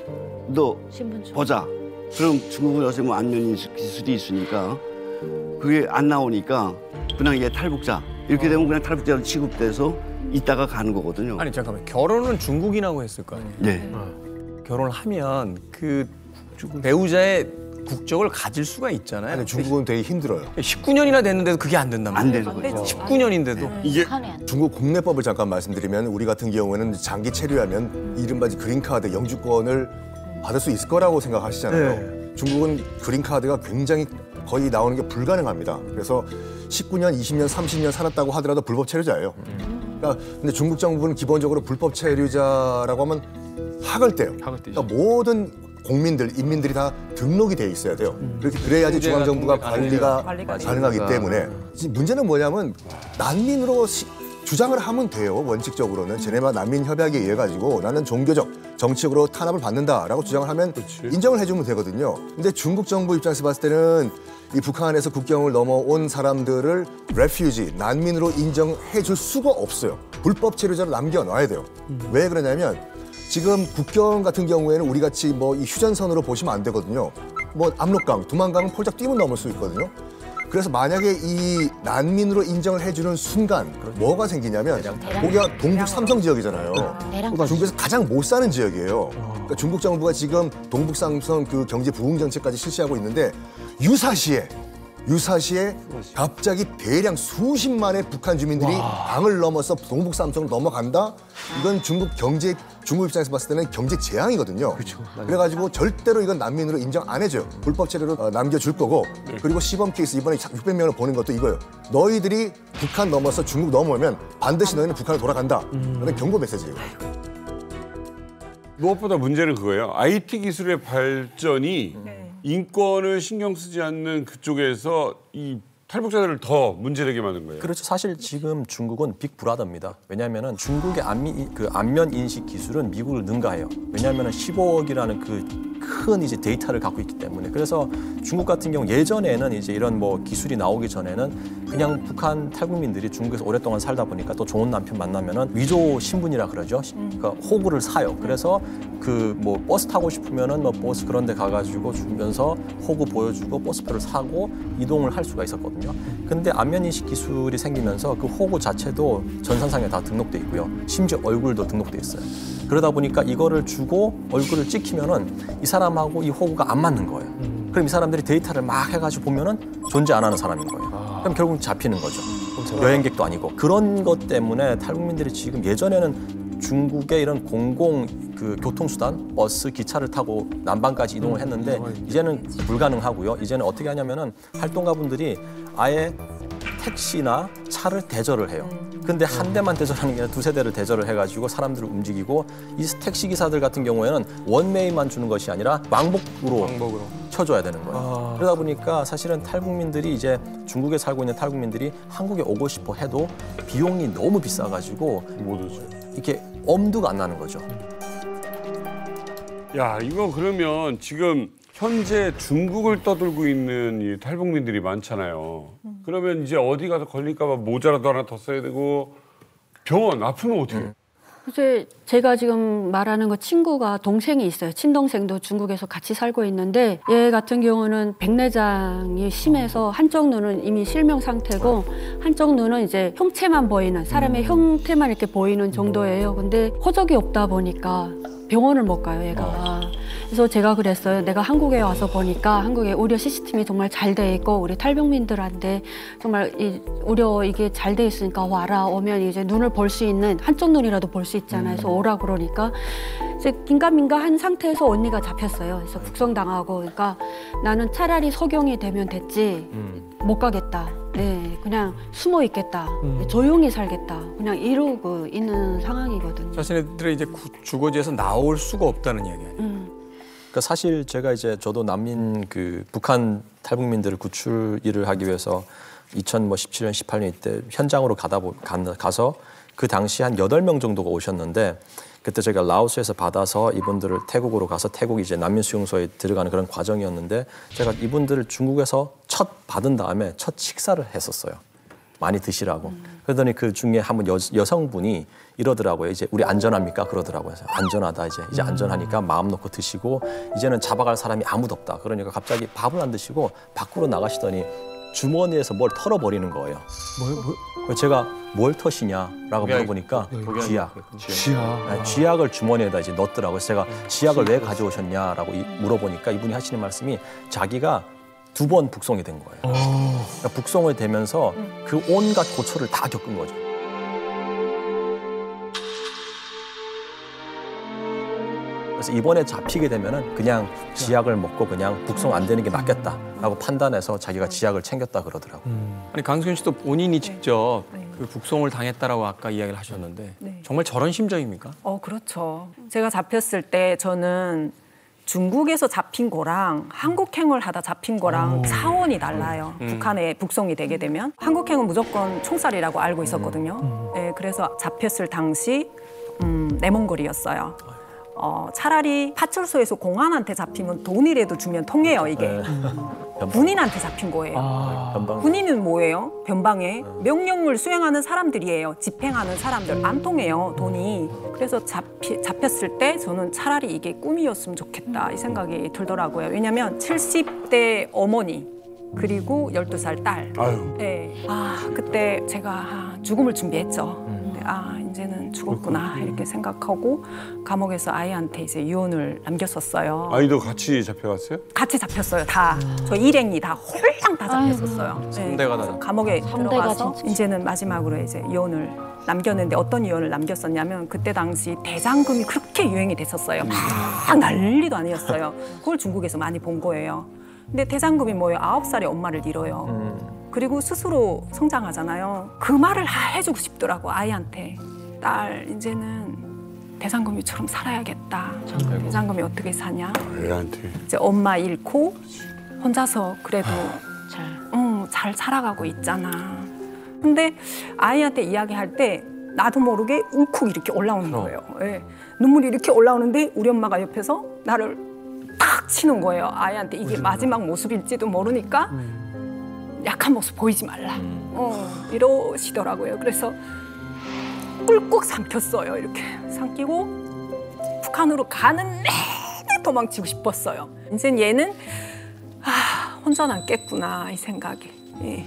너 보자. 그럼 중국은 요새 뭐 안면 기술이 있으니까 그게 안 나오니까 그냥 얘 탈북자. 이렇게 되면 그냥 탈북자로 취급돼서 있다가 가는 거거든요. 아니 잠깐만 결혼은 중국인하고 했을 거 아니에요? 네. 결혼을 하면 그 배우자의 국적을 가질 수가 있잖아요. 아니, 중국은 되게 힘들어요. 19년이나 됐는데도 그게 안 된단 말이에요. 안 되는 거죠. 19년인데도. 이게 중국 국내법을 잠깐 말씀드리면 우리 같은 경우에는 장기 체류하면 이른바 그린카드 영주권을 받을 수 있을 거라고 생각하시잖아요. 중국은 그린카드가 굉장히 거의 나오는 게 불가능합니다. 그래서 19년, 20년, 30년 살았다고 하더라도 불법 체류자예요. 그러니까 근데 중국 정부는 기본적으로 불법 체류자라고 하면 학을 떼요. 그러니까 모든 공민들, 인민들이 다 등록이 돼 있어야 돼요. 그렇게 그래야지 중앙정부가 관리가 가능하기 때문에 문제는 뭐냐면 난민으로 주장을 하면 돼요. 원칙적으로는 제네바 난민 협약에 의해 가지고 나는 종교적, 정치적으로 탄압을 받는다라고 주장을 하면 인정을 해주면 되거든요. 근데 중국 정부 입장에서 봤을 때는 이 북한에서 국경을 넘어온 사람들을 레퓨지, 난민으로 인정해 줄 수가 없어요. 불법 체류자로 남겨놔야 돼요. 왜 그러냐면 지금 국경 같은 경우에는 우리 같이 뭐 이 휴전선으로 보시면 안 되거든요. 뭐 압록강, 두만강은 폴짝 뛰면 넘을 수 있거든요. 그래서 만약에 이 난민으로 인정을 해주는 순간 뭐가 생기냐면 거기가 동북 삼성 지역이잖아요. 중국에서 가장 못 사는 지역이에요. 그러니까 중국 정부가 지금 동북 삼성 그 경제 부흥 정책까지 실시하고 있는데 유사시에 갑자기 대량 수십만의 북한 주민들이 강을 넘어서 동북 삼성을 넘어간다? 이건 중국 입장에서 봤을 때는 경제 재앙이거든요. 그래가지고 절대로 이건 난민으로 인정 안 해줘요. 불법 체류로 남겨줄 거고 그리고 시범 케이스 이번에 600명을 보낸 것도 이거예요. 너희들이 북한 넘어서 중국 넘어오면 반드시 너희는 북한으로 돌아간다. 라는 경고 메시지예요. 무엇보다 문제는 그거예요. IT 기술의 발전이 인권을 신경 쓰지 않는 그쪽에서 이 탈북자들을 더 문제되게 만든 거예요. 그렇죠. 사실 지금 중국은 빅브라더입니다. 왜냐하면 중국의 안면 인식 기술은 미국을 능가해요. 왜냐하면 15억이라는 그 큰 이제 데이터를 갖고 있기 때문에. 그래서 중국 같은 경우 예전에는 이제 이런 뭐 기술이 나오기 전에는 그냥 북한 탈북민들이 중국에서 오랫동안 살다 보니까 또 좋은 남편 만나면은 위조 신분이라 그러죠. 그러니까 호구를 사요. 그래서 그 뭐 버스 타고 싶으면은 뭐 버스 그런 데 가가지고 주면서 호구 보여주고 버스표를 사고 이동을 할 수가 있었거든요. 근데 안면인식 기술이 생기면서 그 호구 자체도 전산상에 다 등록돼 있고요. 심지어 얼굴도 등록돼 있어요. 그러다 보니까 이거를 주고 얼굴을 찍히면은 이 사람하고 이 호구가 안 맞는 거예요. 그럼 이 사람들이 데이터를 막 해가지고 보면은 존재 안 하는 사람인 거예요. 그럼 결국 잡히는 거죠. 여행객도 아니고. 그런 것 때문에 탈북민들이 지금 예전에는 중국의 이런 공공 그 교통수단, 버스, 기차를 타고 남반까지 이동을 했는데 이제는 불가능하고요. 이제는 어떻게 하냐면은 활동가분들이 아예 택시나 차를 대절을 해요. 근데 한 대만 대절하는 게 아니라 두세 대를 대절을 해가지고 사람들을 움직이고 이 택시 기사들 같은 경우에는 원웨이만 주는 것이 아니라 왕복으로 쳐줘야 되는 거예요. 그러다 보니까 사실은 탈북민들이 이제 중국에 살고 있는 탈북민들이 한국에 오고 싶어 해도 비용이 너무 비싸가지고 못 오죠. 이렇게 엄두가 안 나는 거죠. 야, 이거 그러면 지금 현재 중국을 떠들고 있는 이 탈북민들이 많잖아요. 그러면 이제 어디 가서 걸릴까 봐 모자라도 하나 더 써야 되고 병원 아프면 어떻게 해요? 이제 제가 지금 말하는 거 친구가 동생이 있어요. 친동생도 중국에서 같이 살고 있는데 얘 같은 경우는 백내장이 심해서 한쪽 눈은 이미 실명 상태고 한쪽 눈은 이제 형체만 보이는 사람의 형태만 이렇게 보이는 정도예요. 근데 호적이 없다 보니까 병원을 못 가요, 얘가. 그래서 제가 그랬어요. 내가 한국에 와서 보니까 한국에 의료 시스템이 정말 잘 돼 있고 우리 탈북민들한테 정말 의료 이게 잘 돼 있으니까 와라. 오면 이제 눈을 볼 수 있는 한쪽 눈이라도 볼 수 있잖아요. 그래서 오라 그러니까 이제 긴가민가한 상태에서 언니가 잡혔어요. 그래서 국성당하고 그러니까 나는 차라리 석용이 되면 됐지 못 가겠다. 네, 그냥 숨어 있겠다. 조용히 살겠다. 그냥 이러고 있는 상황이거든요. 자신들이 이제 주거지에서 나올 수가 없다는 얘기 아니에요? 그러니까 사실 제가 이제 저도 난민 그 북한 탈북민들을 구출 일을 하기 위해서 2017년, 18년 이때 현장으로 가서 그 당시 한 8명 정도가 오셨는데 그때 제가 라오스에서 받아서 이분들을 태국으로 가서 태국 이제 난민 수용소에 들어가는 그런 과정이었는데 제가 이분들을 중국에서 첫 받은 다음에 첫 식사를 했었어요. 많이 드시라고. 그러더니 그 중에 한 분 여성분이 이러더라고요. 이제 우리 안전합니까? 그러더라고요. 안전하다 이제 안전하니까 마음 놓고 드시고 이제는 잡아갈 사람이 아무도 없다. 그러니까 갑자기 밥을 안 드시고 밖으로 나가시더니 주머니에서 뭘 털어버리는 거예요. 제가 뭘 터시냐라고 물어보니까 쥐약. 쥐약을 주머니에다 이제 넣었더라고요. 그래서 제가 쥐약을 왜 가져오셨냐라고 물어보니까 이분이 하시는 말씀이 자기가 2번 북송이 된 거예요. 그러니까 북송이 되면서 그 온갖 고초를 다 겪은 거죠. 그래서 이번에 잡히게 되면은 그냥 지약을 먹고 그냥 북송 안 되는 게 낫겠다라고 판단해서 자기가 지약을 챙겼다 그러더라고요. 아니 강수현 씨도 본인이 직접 그 북송을 당했다라고 아까 이야기를 하셨는데 정말 저런 심정입니까? 그렇죠. 제가 잡혔을 때 저는 중국에서 잡힌 거랑 한국행을 하다 잡힌 거랑 차원이 달라요. 북한에 북송이 되게 되면. 한국행은 무조건 총살이라고 알고 있었거든요. 네, 그래서 잡혔을 당시 내몽골이었어요. 차라리 파출소에서 공안한테 잡히면 돈이라도 주면 통해요, 이게. 군인한테 잡힌 거예요. 군인은 뭐예요? 변방에 명령을 수행하는 사람들이에요. 집행하는 사람들. 안 통해요, 돈이. 그래서 잡혔을 때 저는 차라리 이게 꿈이었으면 좋겠다 이 생각이 들더라고요. 왜냐면 70대 어머니 그리고 12살 딸. 네. 그때 제가 죽음을 준비했죠. 이제는 죽었구나 이렇게 생각하고 감옥에서 아이한테 이제 유언을 남겼었어요. 아이도 같이 잡혀갔어요? 같이 잡혔어요, 다. 저 일행이 다 홀랑 다 잡혔었어요. 3대가 다. 감옥에 들어가서 이제는 마지막으로 이제 유언을 남겼는데 어떤 유언을 남겼었냐면 그때 당시 대장금이 그렇게 유행이 됐었어요. 막 난리도 아니었어요. 그걸 중국에서 많이 본 거예요. 근데 대장금이 뭐예요? 9살에 엄마를 잃어요. 그리고 스스로 성장하잖아요. 그 말을 해주고 싶더라고, 아이한테. 딸, 이제는 대장금이처럼 살아야겠다. 대장금이 어떻게 사냐? 애한테. 이제 엄마 잃고 혼자서 그래도 잘 살아가고 있잖아. 근데 아이한테 이야기할 때 나도 모르게 울컥 이렇게 올라오는 거예요. 예. 눈물이 이렇게 올라오는데 우리 엄마가 옆에서 나를 탁 치는 거예요. 아이한테 이게 마지막 모습일지도 모르니까 약한 모습 보이지 말라. 이러시더라고요. 그래서 꿀꺽 삼켰어요. 이렇게 삼키고 북한으로 가는 내내 도망치고 싶었어요. 이제 얘는 혼자 남겠구나 이 생각이. 예.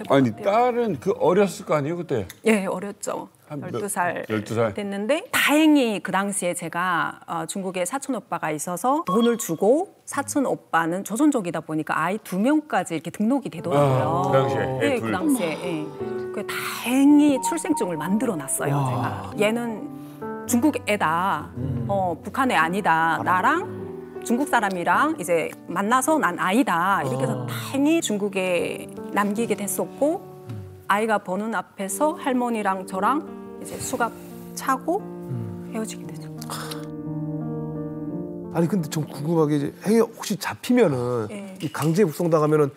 아니 딸은 그 어렸을 거 아니에요 그때? 예, 어렸죠. 12살 12살 됐는데 다행히 그 당시에 제가 중국에 사촌 오빠가 있어서 돈을 주고 사촌 오빠는 조선족이다 보니까 아이 2명까지 이렇게 등록이 되더라고요. 그 당시에? 네, 그 당시에. 예. 그 다행히 출생증을 만들어 놨어요, 제가. 얘는 중국 애다. 북한 애 아니다. 나랑 중국 사람이랑 이제 만나서 난 아이다. 이렇게 해서 다행히 중국에 남기게 됐었고 아이가 보는 앞에서 할머니랑 저랑 이제 수갑 차고 헤어지게 되죠. 아니 근데 좀 궁금한 게 이제 행여 혹시 잡히면은 이 강제 북송당하면은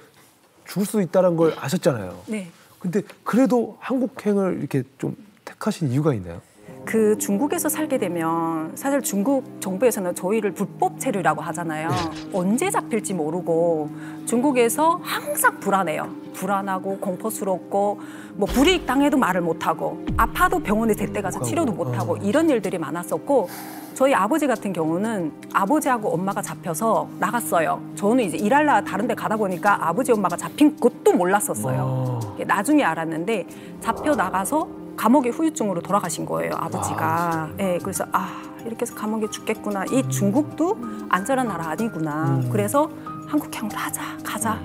죽을 수도 있다는 걸 아셨잖아요. 네. 근데 그래도 한국행을 이렇게 좀 택하신 이유가 있나요? 그 중국에서 살게 되면 사실 중국 정부에서는 저희를 불법 체류라고 하잖아요. 언제 잡힐지 모르고 중국에서 항상 불안해요. 불안하고 공포스럽고 뭐 불이익 당해도 말을 못하고 아파도 병원에 제때 가서 치료도 못하고 이런 일들이 많았었고 저희 아버지 같은 경우는 아버지하고 엄마가 잡혀서 나갔어요. 저는 이제 일하려 다른 데 가다 보니까 아버지 엄마가 잡힌 것도 몰랐었어요. 나중에 알았는데 잡혀 나가서 감옥의 후유증으로 돌아가신 거예요, 아버지가. 네, 그래서 이렇게 해서 감옥에 죽겠구나. 이 중국도 안전한 나라 아니구나. 그래서 한국형으로 가자.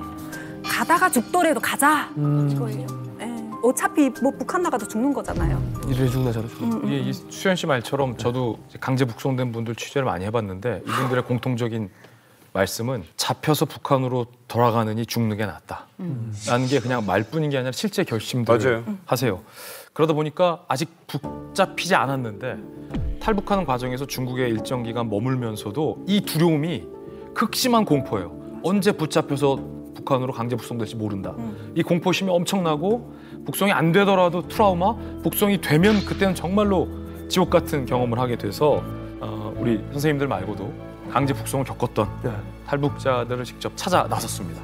가다가 죽더라도 가자. 이거예요. 네. 어차피 뭐 북한 나가도 죽는 거잖아요. 이래 죽나 저래 죽나. 이 수현 씨 말처럼 저도 강제 북송된 분들 취재를 많이 해봤는데 이분들의 공통적인 말씀은 잡혀서 북한으로 돌아가느니 죽는 게 낫다. 라는 게 그냥 말뿐인 게 아니라 실제 결심들을 하세요. 그러다 보니까 아직 붙잡히지 않았는데 탈북하는 과정에서 중국에 일정 기간 머물면서도 이 두려움이 극심한 공포예요. 언제 붙잡혀서 북한으로 강제 북송될지 모른다. 이 공포심이 엄청나고 북송이 안 되더라도 트라우마, 북송이 되면 그때는 정말로 지옥 같은 경험을 하게 돼서 우리 선생님들 말고도 강제 북송을 겪었던 탈북자들을 직접 찾아 나섰습니다.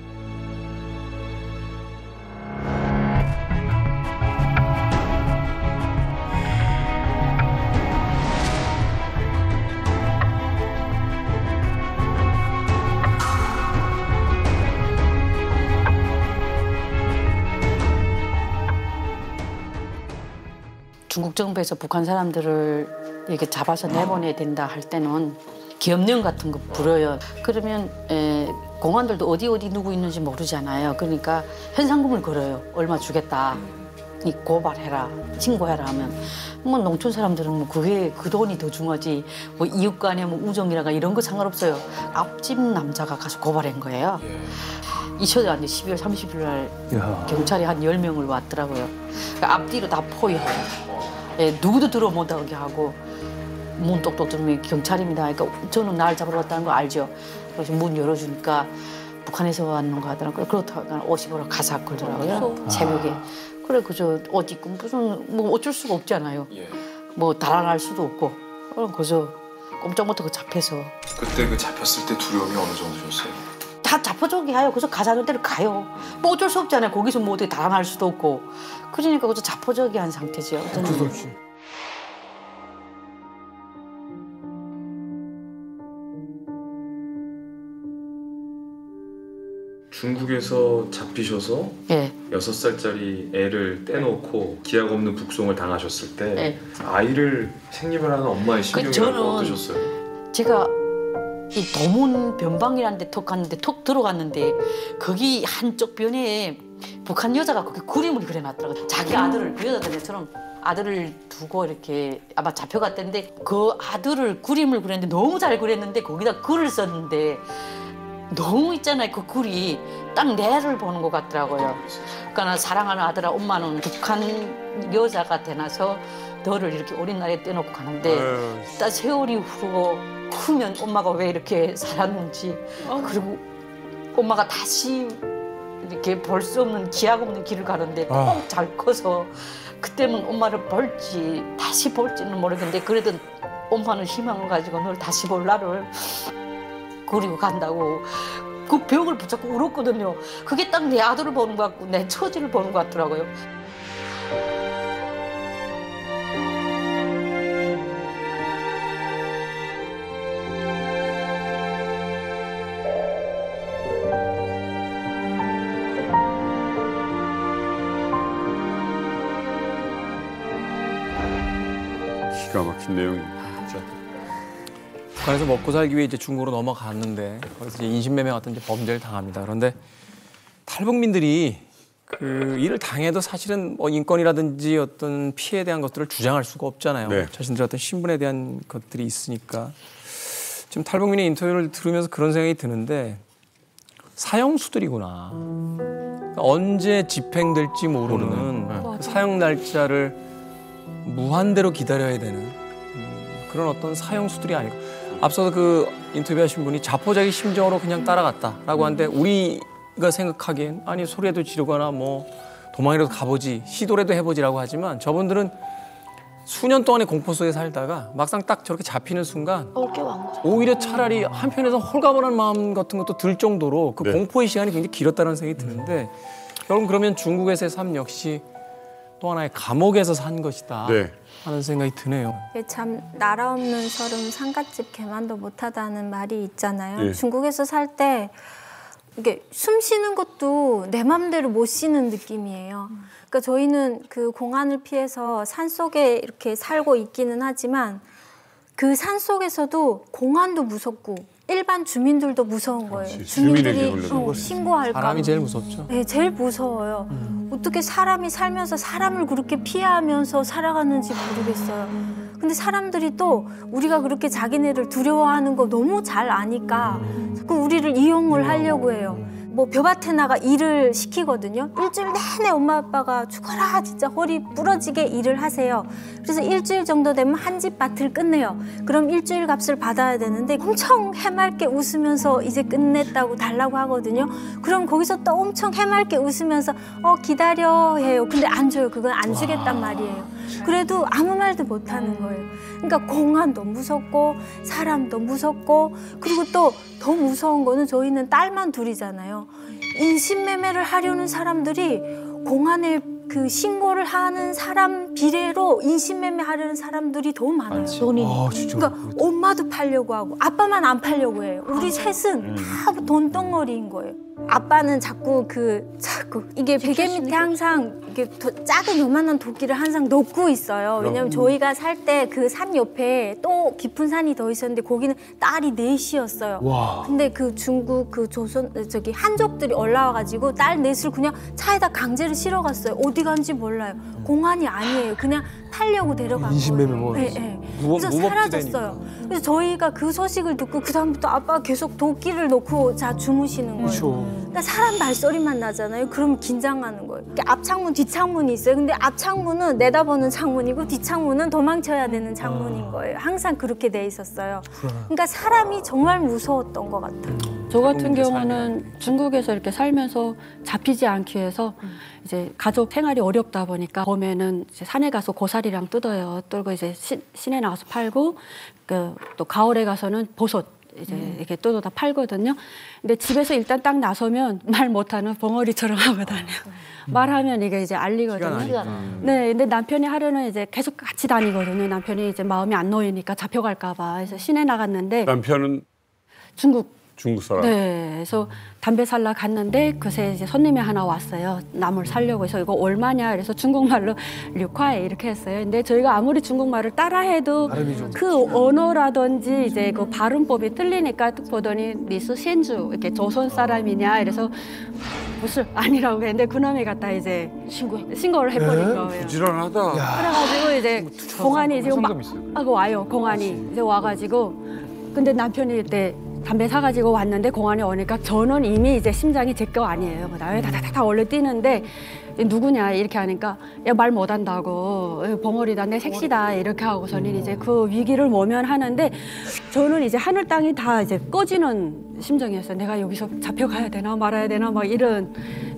중국 정부에서 북한 사람들을 이렇게 잡아서 내보내야 된다 할 때는 기업령 같은 거 불어요. 그러면 공안들도 어디 누구 있는지 모르잖아요. 그러니까 현상금을 걸어요. 얼마 주겠다. 고발해라, 신고해라 하면 뭐 농촌 사람들은 뭐 그게 그 돈이 더 중요하지 뭐 이웃간에 뭐 우정이라가 이런 거 상관없어요. 앞집 남자가 가서 고발한 거예요. 이셔도 안 돼. 12월 30일 날 경찰이 한 10명을 왔더라고요. 그러니까 앞뒤로 다 포위하고 예, 누구도 들어못하게 하고 문 똑똑 들으면 경찰입니다. 그러니까 저는 날 잡으러 왔다는 거 알죠. 그래서 문 열어주니까 북한에서 왔는 거 하더라고요. 그렇다고 옷 입으러 가사 걸더라고요. 새벽에. 그래 그저 옷 입고 무슨 뭐 어쩔 수가 없잖아요. 뭐 달아날 수도 없고. 그래서 꼼짝 못하고 잡혀서. 그때 그 잡혔을 때 두려움이 어느 정도셨어요? 다 잡혀줘게 해요. 그래서 가자는 데로 가요. 뭐 어쩔 수 없잖아요. 거기서 뭐 어떻게 달아날 수도 없고. 그러니까 그저 잡혀저기 한 상태죠. 어쩔 수 없이. 중국에서 잡히셔서 예. 6살짜리 애를 떼놓고 기약 없는 북송을 당하셨을 때 예. 아이를 생림을 하는 엄마의 심경이 어떠셨어요? 제가 이 도문 변방이라는 데 톡 갔는데 톡 들어갔는데 거기 한쪽 변에 북한 여자가 거기 그림을 그려놨더라고요. 자기 아들을 그 여자들처럼 아들을 두고 이렇게 아마 잡혀갔던데 그 아들을 그림을 그렸는데 너무 잘 그렸는데 거기다 글을 썼는데 너무 있잖아요. 그 글이 딱 내를 보는 것 같더라고요. 그러니까 사랑하는 아들아 엄마는 북한 여자가 되나서 너를 이렇게 어린 나이에 떼놓고 가는데 딱 세월이 흐르고 크면 엄마가 왜 이렇게 살았는지 그리고 엄마가 다시 이렇게 볼 수 없는 기약 없는 길을 가는데 꼭 잘 커서 그때는 엄마를 볼지 다시 볼지는 모르겠는데 그래도 엄마는 희망을 가지고 널 다시 볼 날을 그리고 간다고 그 벽을 붙잡고 울었거든요. 그게 딱 내 아들을 보는 것 같고 내 처지를 보는 것 같더라고요. 기가 막힌 내용입니다. 북한에서 먹고 살기 위해 이제 중국으로 넘어갔는데 거기서 이제 인신매매 같은 이제 범죄를 당합니다. 그런데 탈북민들이 그 일을 당해도 사실은 뭐 인권이라든지 어떤 피해에 대한 것들을 주장할 수가 없잖아요. 네. 자신들의 어떤 신분에 대한 것들이 있으니까. 지금 탈북민의 인터뷰를 들으면서 그런 생각이 드는데 사형수들이구나. 그러니까 언제 집행될지 모르는 그 사형 날짜를 무한대로 기다려야 되는 그런 어떤 사형수들이 아니고 앞서서 그 인터뷰하신 분이 자포자기 심정으로 그냥 따라갔다라고 하는데 우리가 생각하기엔 아니 소리라도 지르거나 뭐 도망이라도 가보지 시도라도 해보지라고 하지만 저분들은 수년 동안의 공포 속에 살다가 막상 딱 저렇게 잡히는 순간 오히려 차라리 한편에서 홀가분한 마음 같은 것도 들 정도로 그 공포의 시간이 굉장히 길었다는 생각이 드는데 여러분 그러면 중국에서의 삶 역시 또 하나의 감옥에서 산 것이다 하는 생각이 드네요. 참 나라 없는 서름 상갓집 개만도 못하다는 말이 있잖아요. 예. 중국에서 살 때 이게 숨 쉬는 것도 내 맘대로 못 쉬는 느낌이에요. 그러니까 저희는 그 공안을 피해서 산속에 이렇게 살고 있기는 하지만 그 산속에서도 공안도 무섭고 일반 주민들도 무서운 거예요. 주민들이 신고할까. 사람이 제일 무섭죠. 네, 제일 무서워요. 어떻게 사람이 살면서 사람을 그렇게 피하면서 살아가는지 모르겠어요. 근데 사람들이 또 우리가 그렇게 자기네를 두려워하는 거 너무 잘 아니까 자꾸 우리를 이용을 하려고 해요. 뭐 벼밭에 나가 일을 시키거든요. 일주일 내내 엄마 아빠가 죽어라 진짜 허리 부러지게 일을 하세요. 그래서 일주일 정도 되면 한 집 밭을 끝내요. 그럼 일주일 값을 받아야 되는데 엄청 해맑게 웃으면서 이제 끝냈다고 달라고 하거든요. 그럼 거기서 또 엄청 해맑게 웃으면서 기다려 해요. 근데 안 줘요. 그건 안 주겠단 말이에요. 그래도 아무 말도 못 하는 거예요. 그러니까 공안도 무섭고 사람도 무섭고 그리고 또 더 무서운 거는 저희는 딸만 둘이잖아요. 인신매매를 하려는 사람들이 공안에 그 신고를 하는 사람 비례로 인신매매 하려는 사람들이 더 많아요. 그러니까 엄마도 팔려고 하고 아빠만 안 팔려고 해요. 우리 셋은 다 돈덩어리인 거예요. 아빠는 자꾸 이게 베개 밑에 항상 이게 작은 요만한 도끼를 항상 놓고 있어요. 왜냐면 저희가 살 때 그 산 옆에 또 깊은 산이 더 있었는데 거기는 딸이 넷이었어요. 근데 그 중국 그 한족들이 올라와가지고 딸 넷을 그냥 차에다 강제로 실어갔어요. 어디 간지 몰라요. 공안이 아니에요. 그냥 타려고 데려간 거예요. 네. 그래서 사라졌어요. 그래서 저희가 그 소식을 듣고 그 다음부터 아빠가 계속 도끼를 놓고 주무시는 거예요. 그러니까 사람 발소리만 나잖아요. 그럼 긴장하는 거예요. 앞창문, 뒷창문이 있어요. 근데 앞창문은 내다보는 창문이고 뒷창문은 도망쳐야 되는 창문인 거예요. 항상 그렇게 돼 있었어요. 그러니까 사람이 정말 무서웠던 것 같아요. 저 같은 경우는 중국에서 이렇게 살면서 잡히지 않기 위해서 이제 가족 생활이 어렵다 보니까 봄에는 이제 산에 가서 고사리랑 뜯어요. 뜯고 이제 시내 나가서 팔고 또 가을에 가서는 버섯 이제 이렇게 뜯어다 팔거든요. 근데 집에서 일단 딱 나서면 말 못하는 벙어리처럼 하고 다녀요. 말하면 이게 이제 알리거든요. 네, 근데 남편이 하루는 이제 계속 같이 다니거든요. 남편이 이제 마음이 안 놓이니까 잡혀갈까봐. 그래서 시내 나갔는데 남편은 중국 사람. 네, 그래서 담배 살러 갔는데 그새 이제 손님이 하나 왔어요. 나물 사려고 해서 이거 얼마냐? 그래서 중국말로 류콰이 이렇게 했어요. 근데 저희가 아무리 중국말을 따라해도 그 언어라든지 이제 그 발음법이 틀리니까 딱 보더니 리스 센주 이렇게 조선 사람이냐? 이래서 무슨 아니라고 했는데 그놈이 갖다 이제 신고를 해버린 거예요. 부지런하다. 그래가지고 이제 공안이 지금 막 와요. 공안이 이제 와가지고 근데 남편이 그때 담배 사가지고 왔는데 공안에 오니까 저는 이미 이제 심장이 제 거 아니에요. 그다음에 다다다다 원래 뛰는데 누구냐 이렇게 하니까 야 말 못한다고 벙어리다 내 색시다 이렇게 하고서는 이제 그 위기를 모면하는데 저는 이제 하늘 땅이 다 이제 꺼지는 심정이었어요. 내가 여기서 잡혀가야 되나 말아야 되나 막 이런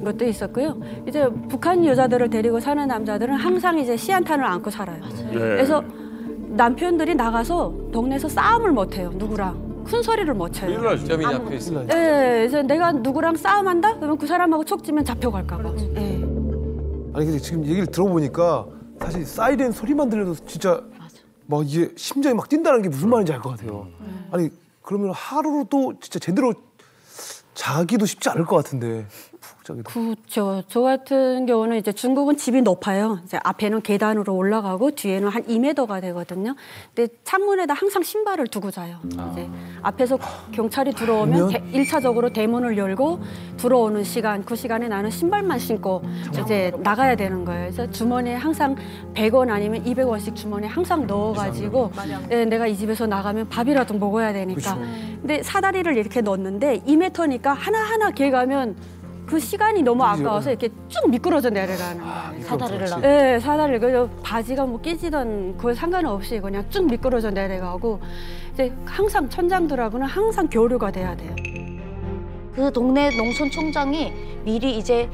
것도 있었고요. 이제 북한 여자들을 데리고 사는 남자들은 항상 이제 시한탄을 안고 살아요. 그래서 남편들이 나가서 동네에서 싸움을 못 해요. 누구랑. 큰 소리를 못 쳐요. 점이 잡혀 있어요. 네, 그래서 내가 누구랑 싸움한다? 그러면 그 사람하고 촉지면 잡혀갈까 봐. 네. 아니 근데 지금 얘기를 들어보니까 사실 사이렌 소리만 들려도 진짜 막 이게 심장이 막 뛴다는 게 무슨 말인지 알 것 같아요. 아니 그러면 하루도 진짜 제대로 자기도 쉽지 않을 것 같은데. 그렇죠. 저 같은 경우는 이제 중국은 집이 높아요. 이제 앞에는 계단으로 올라가고 뒤에는 한 2m가 되거든요. 근데 창문에다 항상 신발을 두고 자요. 이제 앞에서 경찰이 들어오면 1차적으로 대문을 열고 들어오는 시간, 그 시간에 나는 신발만 신고 이제 나가야 되는 거예요. 그래서 주머니에 항상 100원 아니면 200원씩 주머니에 항상 넣어가지고 내가 이 집에서 나가면 밥이라도 먹어야 되니까. 근데 사다리를 이렇게 넣었는데 2m니까 하나하나 개가면 그 시간이 너무 아까워서 이렇게 쭉 미끄러져 내려가는 거예요. 사다리를 넣어? 네, 사다리를. 그래서 바지가 뭐 끼지던 그거 상관없이 그냥 쭉 미끄러져 내려가고 이제 항상 천장들하고는 항상 교류가 돼야 돼요. 그 동네 농촌총장이 미리 이제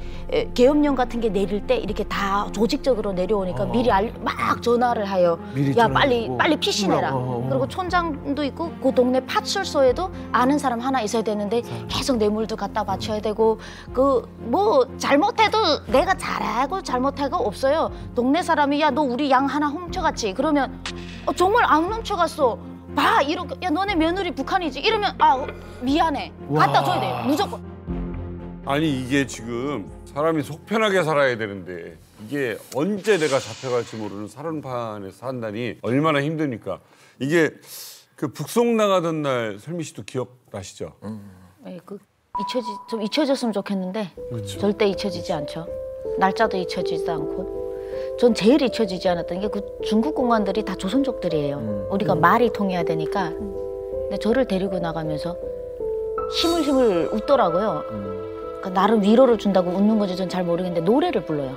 계엄령 같은 게 내릴 때 이렇게 다 조직적으로 내려오니까 미리 막 전화를 해요. 야 빨리 피신해라. 그리고 촌장도 있고 그 동네 파출소에도 아는 사람 하나 있어야 되는데 계속 뇌물도 갖다 바쳐야 되고 그 뭐 잘못해도 내가 잘하고 잘못하고 없어요. 동네 사람이 야 너 우리 양 하나 훔쳐갔지? 그러면 정말 안 훔쳐갔어. 봐 이렇게 야 너네 며느리 북한이지 이러면 미안해 갖다 줘야 돼요 무조건. 아니 이게 지금 사람이 속 편하게 살아야 되는데 이게 언제 내가 잡혀갈지 모르는 살인판에서 산다니 얼마나 힘드니까. 이게 그 북송 나가던 날 설미 씨도 기억나시죠? 네, 좀 잊혀졌으면 좋겠는데 절대 잊혀지지 않죠. 날짜도 잊혀지지도 않고. 전 제일 잊혀지지 않았던 게 그 중국 공안들이 다 조선족들이에요. 우리가 말이 통해야 되니까. 근데 저를 데리고 나가면서 힘을 웃더라고요. 그러니까 나름 위로를 준다고 웃는 건지 전 잘 모르겠는데 노래를 불러요.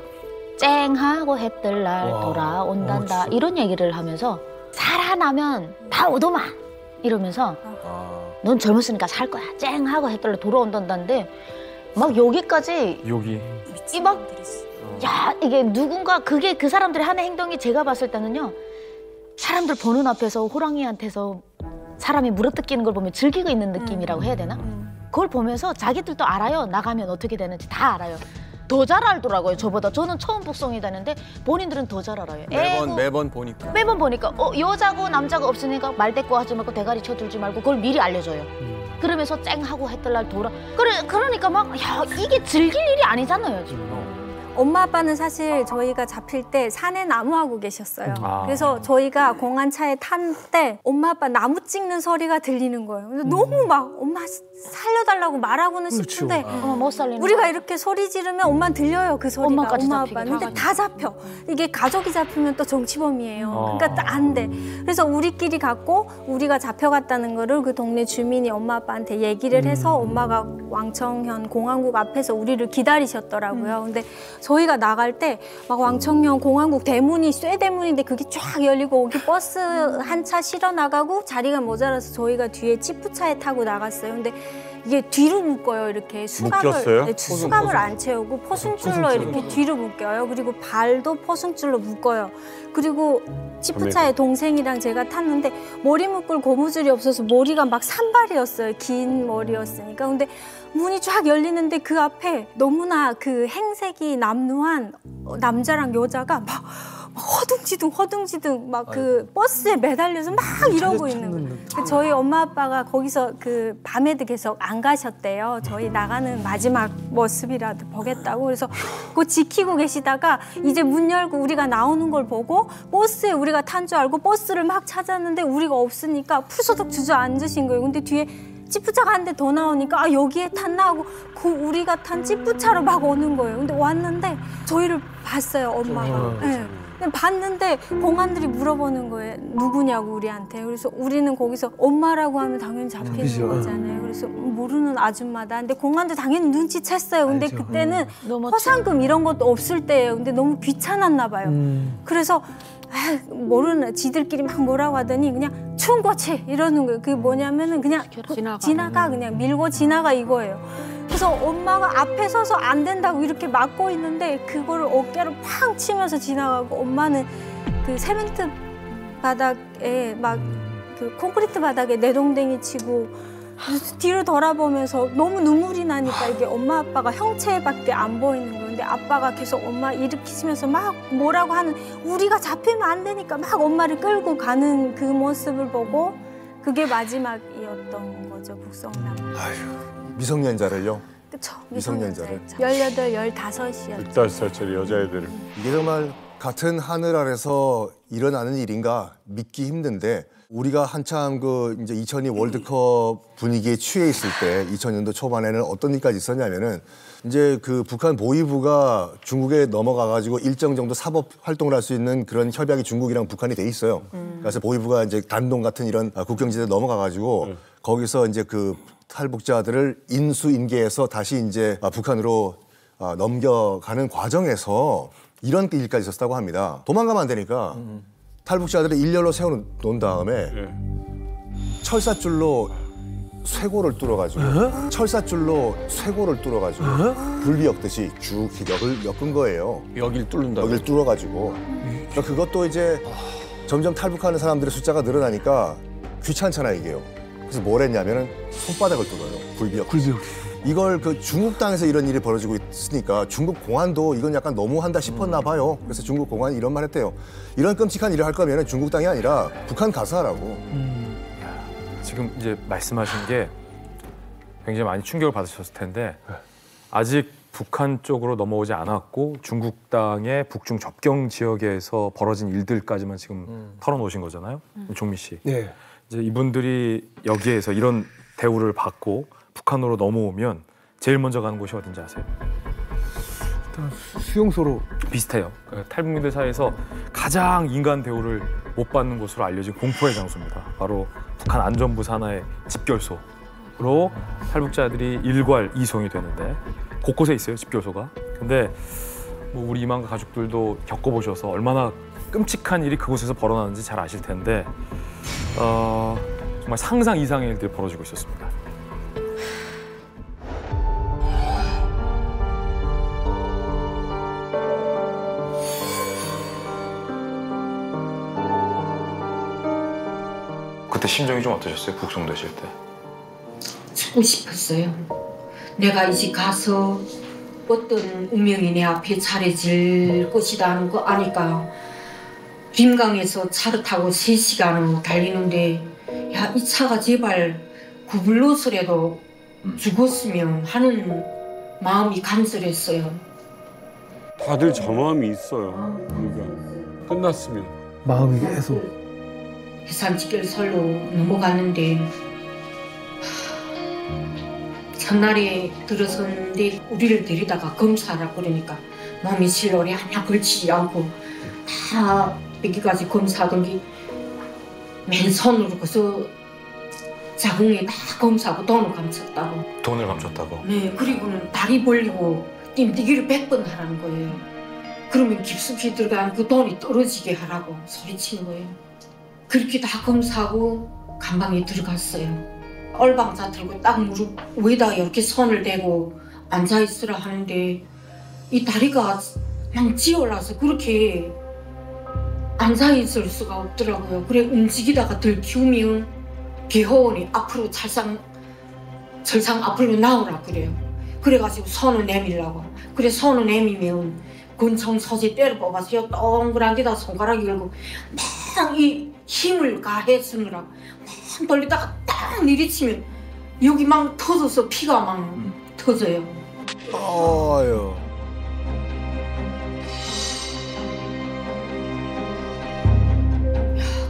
쨍하고 해뜰 날 돌아온단다 이런 얘기를 하면서 살아나면 다 오도마 이러면서 넌 젊었으니까 살 거야. 쨍하고 해뜰 날 돌아온단다인데 막 여기까지 야 이게 누군가 그게 그 사람들이 하는 행동이 제가 봤을 때는요 사람들 보는 앞에서 호랑이한테서 사람이 물어뜯기는 걸 보면 즐기고 있는 느낌이라고 해야 되나? 그걸 보면서 자기들도 알아요. 나가면 어떻게 되는지 다 알아요. 더 잘 알더라고요 저보다. 저는 처음 북송이 되는데 본인들은 더 잘 알아요. 매번 보니까. 매번 보니까 여자고 남자가 없으니까 말대꾸 하지 말고 대가리 쳐들지 말고 그걸 미리 알려줘요. 그러면서 쨍하고 했던 돌아. 그러니까 막 야, 이게 즐길 일이 아니잖아요 지금. 엄마 아빠는 사실 저희가 잡힐 때 산에 나무하고 계셨어요. 그래서 저희가 공안차에 탄 때 엄마 아빠 나무 찍는 소리가 들리는 거예요. 너무 막 엄마 살려달라고 말하고는 싶은데 못 살리는 우리가 거야. 이렇게 소리 지르면 엄마는 들려요 그 소리가. 엄마까지 엄마 잡히게 아빠는. 근데 다 잡혀. 이게 가족이 잡히면 또 정치범이에요. 그러니까 안 돼. 그래서 우리끼리 갖고 우리가 잡혀갔다는 거를 그 동네 주민이 엄마 아빠한테 얘기를 해서 엄마가 왕청현 공항국 앞에서 우리를 기다리셨더라고요. 근데 저희가 나갈 때 막 왕청년 공항국 대문이 쇠대문인데 그게 쫙 열리고 거기 버스 한 차 실어 나가고 자리가 모자라서 저희가 뒤에 지프차에 타고 나갔어요. 근데 이게 뒤로 묶어요. 이렇게 수갑을. 네, 수갑을 안 채우고 포승줄로 이렇게 뒤로 묶여요. 그리고 발도 포승줄로 묶어요. 그리고 지프차에 동생이랑 제가 탔는데 머리 묶을 고무줄이 없어서 머리가 막 산발이었어요. 긴 머리였으니까. 근데 문이 쫙 열리는데 그 앞에 너무나 그 행색이 남루한 남자랑 여자가 막 허둥지둥 막 그 버스에 매달려서 막 이러고 있는 거예요. 저희 엄마 아빠가 거기서 그 밤에도 계속 안 가셨대요. 저희 나가는 마지막 모습이라도 보겠다고. 그래서 그거 지키고 계시다가 이제 문 열고 우리가 나오는 걸 보고 버스에 우리가 탄 줄 알고 버스를 막 찾았는데 우리가 없으니까 푸서덕 주저앉으신 거예요. 근데 뒤에 지프차가 한 대 더 나오니까 아 여기에 탔나 하고 그 우리가 탄 지프차로 막 오는 거예요. 근데 왔는데 저희를 봤어요, 엄마가. 네. 봤는데 공안들이 물어보는 거예요. 누구냐고 우리한테. 그래서 우리는 거기서 엄마라고 하면 당연히 잡히는 거잖아요. 그래서 모르는 아줌마다. 근데 공안도 당연히 눈치챘어요. 근데 알죠. 그때는 포상금 이런 것도 없을 때예요. 근데 너무 귀찮았나 봐요. 그래서 모르는 지들끼리 막 뭐라고 하더니 그냥 충고치 이러는 거예요. 그게 뭐냐면은 그냥 지나가 그냥 밀고 지나가 이거예요. 그래서 엄마가 앞에 서서 안 된다고 이렇게 막고 있는데 그거를 어깨로 팡 치면서 지나가고 엄마는 그 세멘트 바닥에 막 그 콘크리트 바닥에 내동댕이 치고 뒤로 돌아보면서 너무 눈물이 나니까 이게 엄마 아빠가 형체밖에 안 보이는 거예요. 근데 아빠가 계속 엄마 일으키시면서 막 뭐라고 하는 우리가 잡히면 안 되니까 막 엄마를 끌고 가는 그 모습을 보고 그게 마지막이었던 거죠, 북성남. 미성년자를요? 그쵸. 미성년자를. 18, 15이었죠. 15살짜리 여자애들. 이게 정말 같은 하늘 아래서 일어나는 일인가 믿기 힘든데 우리가 한참 그 이제 2002 월드컵 분위기에 취해 있을 때 2000년도 초반에는 어떤 일까지 있었냐면은 이제 그 북한 보위부가 중국에 넘어가가지고 일정 정도 사법 활동을 할 수 있는 그런 협약이 중국이랑 북한이 돼 있어요. 그래서 보위부가 이제 단동 같은 이런 국경지대에 넘어가가지고 거기서 이제 그 탈북자들을 인수인계해서 다시 이제 북한으로 넘겨가는 과정에서 이런 일까지 있었다고 합니다. 도망가면 안 되니까 탈북자들을 일렬로 세워놓은 다음에 철사줄로 쇄골을 뚫어가지고 철사줄로 뚫어가지고 굴비 엮듯이 쭉 역을 엮은 거예요. 여길 뚫는다. 여길 뚫어가지고. 그러니까 그것도 이제 점점 탈북하는 사람들의 숫자가 늘어나니까 귀찮잖아 이게요. 그래서 뭘 했냐면은 손바닥을 뚫어요. 굴비 역. 이걸 그 중국 땅에서 이런 일이 벌어지고 있으니까 중국 공안도 이건 약간 너무한다 싶었나 봐요. 그래서 중국 공안이 이런 말 했대요. 이런 끔찍한 일을 할 거면 중국 땅이 아니라 북한 가서 하라고. 지금 이제 말씀하신 게 굉장히 많이 충격을 받으셨을 텐데 아직 북한 쪽으로 넘어오지 않았고 중국 땅의 북중 접경 지역에서 벌어진 일들까지만 지금 털어놓으신 거잖아요. 종미 씨. 네. 이제 이분들이 여기에서 이런 대우를 받고 북한으로 넘어오면 제일 먼저 가는 곳이 어딘지 아세요? 일단 수용소로. 비슷해요. 탈북민들 사이에서 가장 인간 대우를 못 받는 곳으로 알려진 공포의 장소입니다. 바로 북한 안전부 산하의 집결소로 탈북자들이 일괄 이송이 되는데 곳곳에 있어요, 집결소가. 근데 뭐 우리 이만가 가족들도 겪어보셔서 얼마나 끔찍한 일이 그곳에서 벌어나는지 잘 아실 텐데 정말 상상 이상의 일들이 벌어지고 있었습니다. 그때 심정이 좀 어떠셨어요? 북송되실 때? 죽고 싶었어요. 내가 이제 가서 어떤 운명이 내 앞에 차려질 것이다 하는 거 아니까 빈강에서 차를 타고 3시간을 달리는데 야, 이 차가 제발 구불로서라도 죽었으면 하는 마음이 간절했어요. 다들 저 마음이 있어요. 그러니까 끝났으면. 마음이 계속. 해산직결설로 넘어가는데 첫날에 들어섰는데 우리를 데리다가 검사하라고 그러니까 몸이 실로리 하나 걸치지 않고 다 여기까지 검사하던 게 맨손으로 그래서 자궁에 다 검사하고 돈을 감췄다고. 돈을 감췄다고? 네, 그리고는 다리 벌리고 띵뛰기를 100번 하라는 거예요. 그러면 깊숙이 들어간 그 돈이 떨어지게 하라고 소리치는 거예요. 그렇게 다 검사하고 감방에 들어갔어요. 얼방자 들고 딱 무릎 위에다가 이렇게 손을 대고 앉아있으라 하는데 이 다리가 막 지올라서 그렇게 앉아있을 수가 없더라고요. 그래 움직이다가 들키우면 개호원이 앞으로 절상 앞으로 나오라 그래요. 그래가지고 손을 내밀라고. 그래 손을 내밀면 권총 소지 때려 뽑아서 요 동그란 데다 손가락 열고 막 이 힘을 가해 쓰느라 막 돌리다가 딱 내리치면 여기 막 터져서 피가 막 터져요. 아유.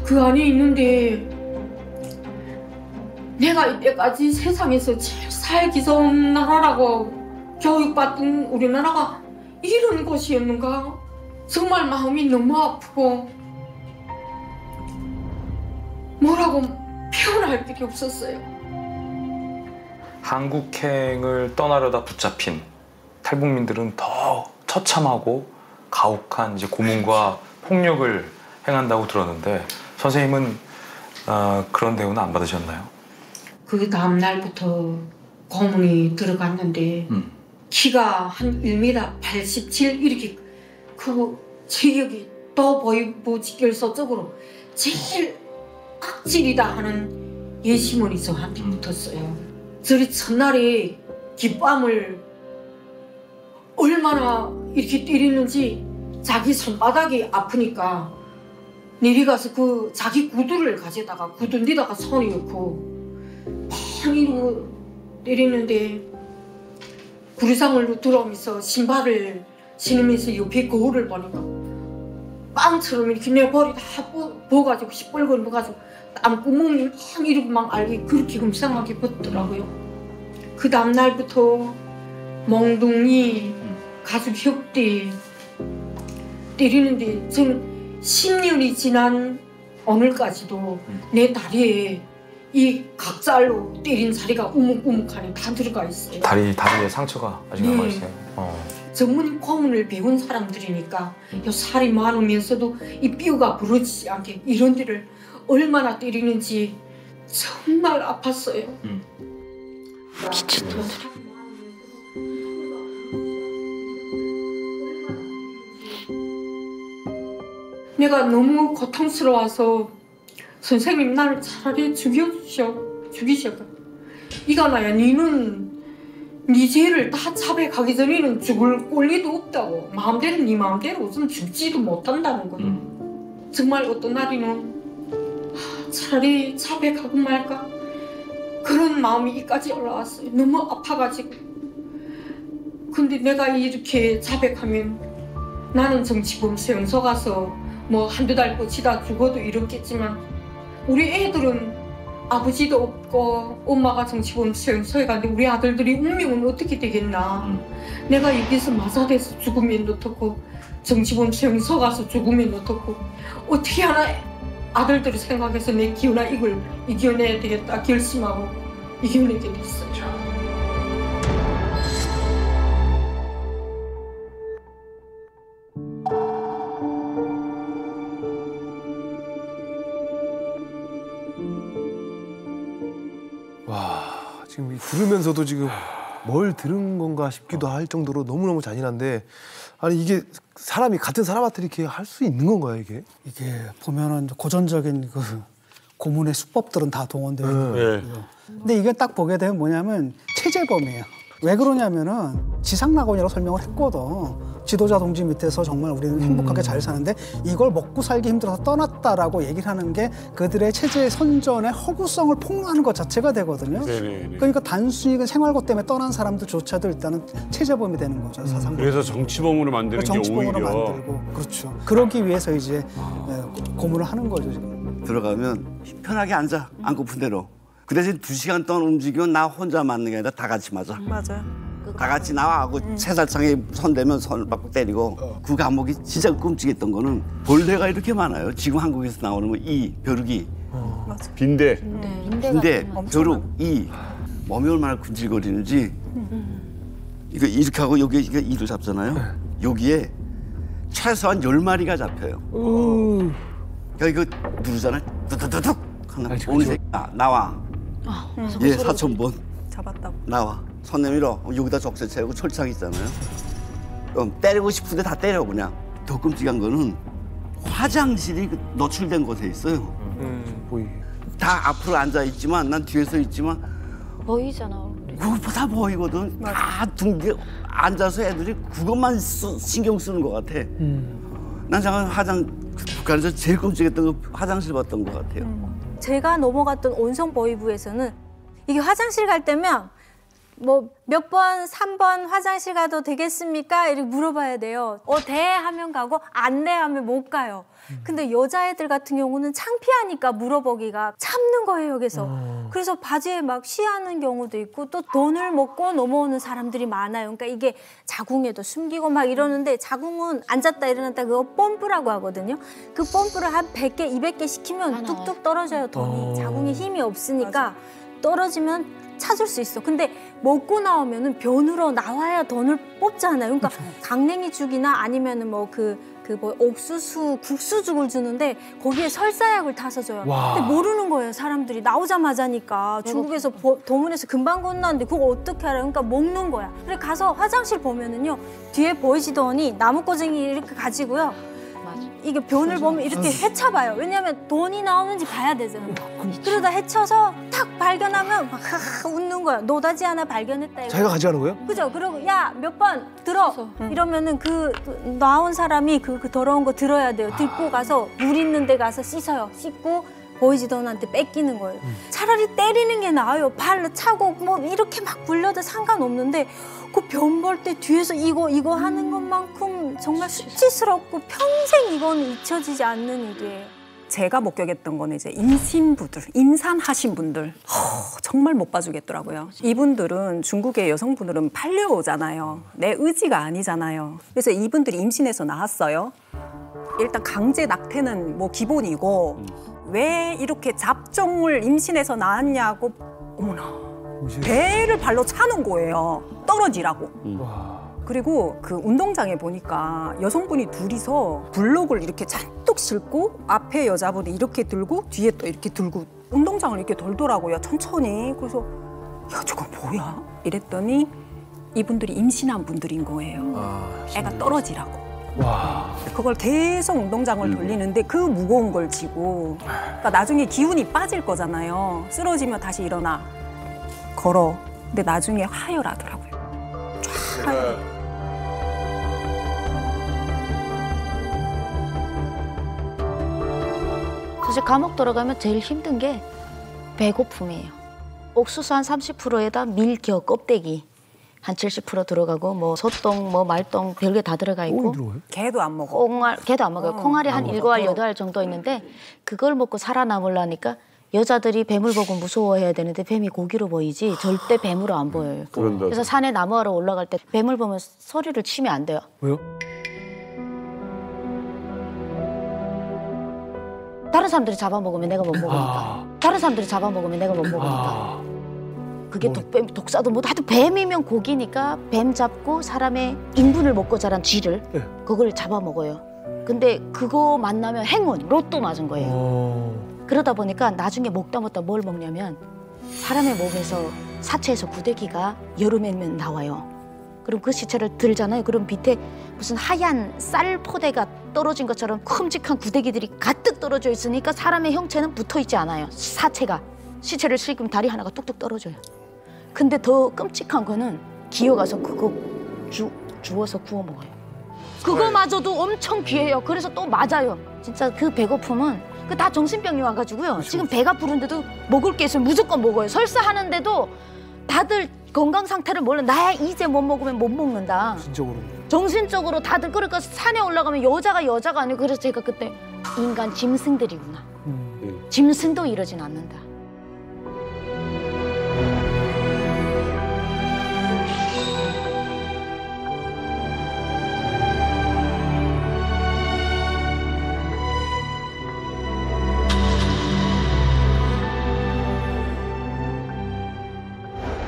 그 안에 있는데 내가 이때까지 세상에서 제일 살기 좋은 나라라고 교육받던 우리나라가 이런 곳이었는가? 정말 마음이 너무 아프고 뭐라고 표현할 길이 없었어요. 한국행을 떠나려다 붙잡힌 탈북민들은 더 처참하고 가혹한 이제 고문과 폭력을 행한다고 들었는데 선생님은 그런 대우는 안 받으셨나요? 그 다음 날부터 고문이 들어갔는데 키가 한 1m 87 이렇게 크고 체격이 더 보이고 직결소 쪽으로 제일 악질이다 하는 예시문이 저한테 붙었어요. 저리 첫날에 깃밤을 얼마나 이렇게 때리는지 자기 손바닥이 아프니까 내려가서 그 자기 구두를 가져다가 구두 뒤다가 손이 넣고 팡 이러고 때리는데 구리상을 들어오면서 신발을 신으면서 옆에 거울을 보니까 빵처럼 이렇게 내 머리 다 부어가지고 시뻘건 부어가지고 땀구멍이 막 이러고 막 알게 그렇게 금상하게 붙더라고요. 그 다음 날부터 몽둥이, 가죽 혁대 때리는데 저는 10년이 지난 오늘까지도 내 다리에 이 각살로 때린 자리가 우묵우묵하니 다 들어가 있어요. 다리에 상처가 아직 남아 있어요. 전문 고문을 배운 사람들이니까 요 살이 많으면서도 이 뼈가 부러지지 않게 이런 데를 얼마나 때리는지 정말 아팠어요. 미쳤다. 내가 너무 고통스러워서 선생님 나를 차라리 죽이셔. 이가나야 니는 네 죄를 다 자백하기 전에는 죽을 권리도 없다고. 마음대로 네 마음대로 좀 죽지도 못한다는 거예요. 정말 어떤 날에는 차라리 자백하고 말까 그런 마음이 이까지 올라왔어요. 너무 아파가지고. 근데 내가 이렇게 자백하면 나는 정치범 수용소 가서 뭐 한두 달 뻗치다 죽어도 이렇겠지만 우리 애들은 아버지도 없고 엄마가 정치범 수용소에 갔는데 우리 아들들이 운명은 어떻게 되겠나. 내가 여기서 마사돼서 죽으면 어떻고 정치범 수용소 가서 죽으면 어떻고 어떻게 하나 아들들을 생각해서 내 기우나 이걸 이겨내야 되겠다 결심하고 이겨내게 됐어요. 와, 지금 들으면서도 지금 뭘 들은 건가 싶기도 할 정도로 너무너무 잔인한데 아니 이게 사람이 같은 사람한테 이렇게 할 수 있는 건가요 이게? 이게 보면은 고전적인 그 고문의 수법들은 다 동원되어 있는 거예요. 근데 이게 딱 보게 되면 뭐냐면 체제범이에요. 왜 그러냐면은 지상낙원이라고 설명을 했거든. 지도자 동지 밑에서 정말 우리는 행복하게 잘 사는데 이걸 먹고 살기 힘들어서 떠났다라고 얘기를 하는 게 그들의 체제 선전의 허구성을 폭로하는 것 자체가 되거든요. 네네네. 그러니까 단순히 그 생활고 때문에 떠난 사람들조차도 일단은 체제범이 되는 거죠. 사상. 그래서 정치범으로 만드는 게 정치범으로 오히려. 만들고 그렇죠. 그러기 위해서 이제 고문을 하는 거죠. 지금. 들어가면 편하게 앉아. 안고픈 대로. 그 대신 2시간 동안 움직이면 나 혼자 맞는 게 아니라 다 같이 맞아. 맞아요. 다 같이 나와 하고 채살창에 손 대면 손을 빡빡 때리고 그 감옥이 진짜 끔찍했던 거는 벌레가 이렇게 많아요. 지금 한국에서 나오는 거 이, 벼룩이. 빈대. 빈대, 벼룩, 이. 몸이 얼마나 군질거리는지 이거 이렇게 하고 여기에 이를 잡잖아요. 여기에 최소한 10마리가 잡혀요. 그러니까 이거 누르잖아요. 두두두둑 하나 온 새끼야 나와. 얘 사촌본 잡았다고. 나와. 손 내밀어. 여기다 적세 채우고 철창 있잖아요. 때리고 싶은데 다 때려 그냥. 더 끔찍한 거는 화장실이 노출된 곳에 있어요. 다 앞으로 앉아 있지만 난 뒤에서 있지만 보이잖아. 그거 다 보이거든. 다 둥게 앉아서 애들이 그것만 신경 쓰는 것 같아. 난 잠깐 북한에서 제일 끔찍했던 거 화장실 봤던 것 같아요. 제가 넘어갔던 온성보위부에서는 이게 화장실 갈 때면 뭐 몇 번, 3번 화장실 가도 되겠습니까? 이렇게 물어봐야 돼요. 돼 하면 가고 안 돼 하면 못 가요. 근데 여자애들 같은 경우는 창피하니까 물어보기가 참는 거예요, 여기서. 그래서 바지에 막 쉬하는 경우도 있고 또 돈을 먹고 넘어오는 사람들이 많아요. 그러니까 이게 자궁에도 숨기고 막 이러는데 자궁은 앉았다 일어났다 그거 펌프라고 하거든요. 그 펌프를 한 100개, 200개 시키면 뚝뚝 떨어져요, 돈이. 자궁에 힘이 없으니까 떨어지면 찾을 수 있어. 근데 먹고 나오면은 변으로 나와야 돈을 뽑잖아요. 그러니까 강냉이죽이나 아니면은 뭐 옥수수 국수죽을 주는데 거기에 설사약을 타서 줘요. 와. 근데 모르는 거예요, 사람들이. 나오자마자니까. 중국에서 도문에서 금방 건너는데 그거 어떻게 알아요? 그러니까 먹는 거야. 그래 가서 화장실 보면은요. 뒤에 보이시더니 나무꼬쟁이 이렇게 가지고요. 이게 변을 보면 이렇게 헤쳐봐요. 왜냐하면 돈이 나오는지 봐야 되잖아요. 그러다 헤쳐서 탁 발견하면 막 웃는 거야. 노다지 하나 발견했다. 이거. 자기가 가져가는 거예요? 그죠. 그리고 야, 몇 번 들어. 이러면은 그 나온 사람이 그 더러운 거 들어야 돼요. 들고 가서 물 있는 데 가서 씻어요. 씻고 보이지던한테 뺏기는 거예요. 차라리 때리는 게 나아요. 발로 차고 뭐 이렇게 막 불려도 상관없는데 그 변 볼 때 뒤에서 이거 하는 것만큼 정말 수치스럽고 평생 이건 잊혀지지 않는 일이에요. 제가 목격했던 거는 이제 임신부들, 임산하신 분들 정말 못 봐주겠더라고요. 이분들은 중국의 여성분들은 팔려오잖아요. 내 의지가 아니잖아요. 그래서 이분들이 임신해서 나왔어요. 일단 강제 낙태는 뭐 기본이고 왜 이렇게 잡종을 임신해서 낳았냐고 어머나 배를 발로 차는 거예요. 떨어지라고. 그리고 그 운동장에 보니까 여성분이 둘이서 블록을 이렇게 잔뜩 싣고 앞에 여자분이 이렇게 들고 뒤에 또 이렇게 들고 운동장을 이렇게 돌더라고요. 천천히. 그래서 야 저거 뭐야? 이랬더니 이분들이 임신한 분들인 거예요. 애가 떨어지라고. 와. 그걸 계속 운동장을 돌리는데 그 무거운 걸 지고 그러니까 나중에 기운이 빠질 거잖아요. 쓰러지면 다시 일어나. 걸어. 근데 나중에 하혈하더라고요. 쫙 하혈. 사실 감옥 들어가면 제일 힘든 게 배고픔이에요. 옥수수 한 30%에다 밀겨 껍데기 한 70% 들어가고 뭐 소똥, 뭐 말똥 별게 다 들어가 있고. 개도 안 먹어. 개도 안 먹어요. 콩알이 한 7알, 8알 정도 있는데 그걸 먹고 살아남으려니까 여자들이 뱀을 보고 무서워해야 되는데 뱀이 고기로 보이지 절대 뱀으로 안 보여요. 그래서 산에 나무하러 올라갈 때 뱀을 보면 소리를 치면 안 돼요. 왜요? 다른 사람들이 잡아먹으면 내가 못 먹으니까. 다른 사람들이 잡아먹으면 내가 못 먹으니까. 그게 독뱀, 독사도 뭐 하여튼 뱀이면 고기니까 뱀 잡고 사람의 인분을 먹고 자란 쥐를 그걸 잡아먹어요. 근데 그거 만나면 행운, 로또 맞은 거예요. 그러다 보니까 나중에 먹다 뭘 먹냐면 사람의 몸에서 사체에서 구데기가 여름에는 나와요. 그럼 그 시체를 들잖아요. 그럼 밑에 무슨 하얀 쌀 포대가 떨어진 것처럼 큼직한 구데기들이 가득 떨어져 있으니까 사람의 형체는 붙어 있지 않아요. 사체가. 시체를 싣으면 다리 하나가 뚝뚝 떨어져요. 근데 더 끔찍한 거는 기어가서 그거 주워서 구워 먹어요. 그거마저도 엄청 귀해요. 그래서 또 맞아요. 진짜 그 배고픔은 그 다 정신병이 와가지고요. 그렇죠. 지금 배가 부른데도 먹을 게 있으면 무조건 먹어요. 설사하는데도 다들 건강 상태를 몰라. 나야 이제 못 먹으면 못 먹는다. 정신적으로 다들 그러니까 산에 올라가면 여자가 아니고 그래서 제가 그때 인간 짐승들이구나. 짐승도 이러진 않는다.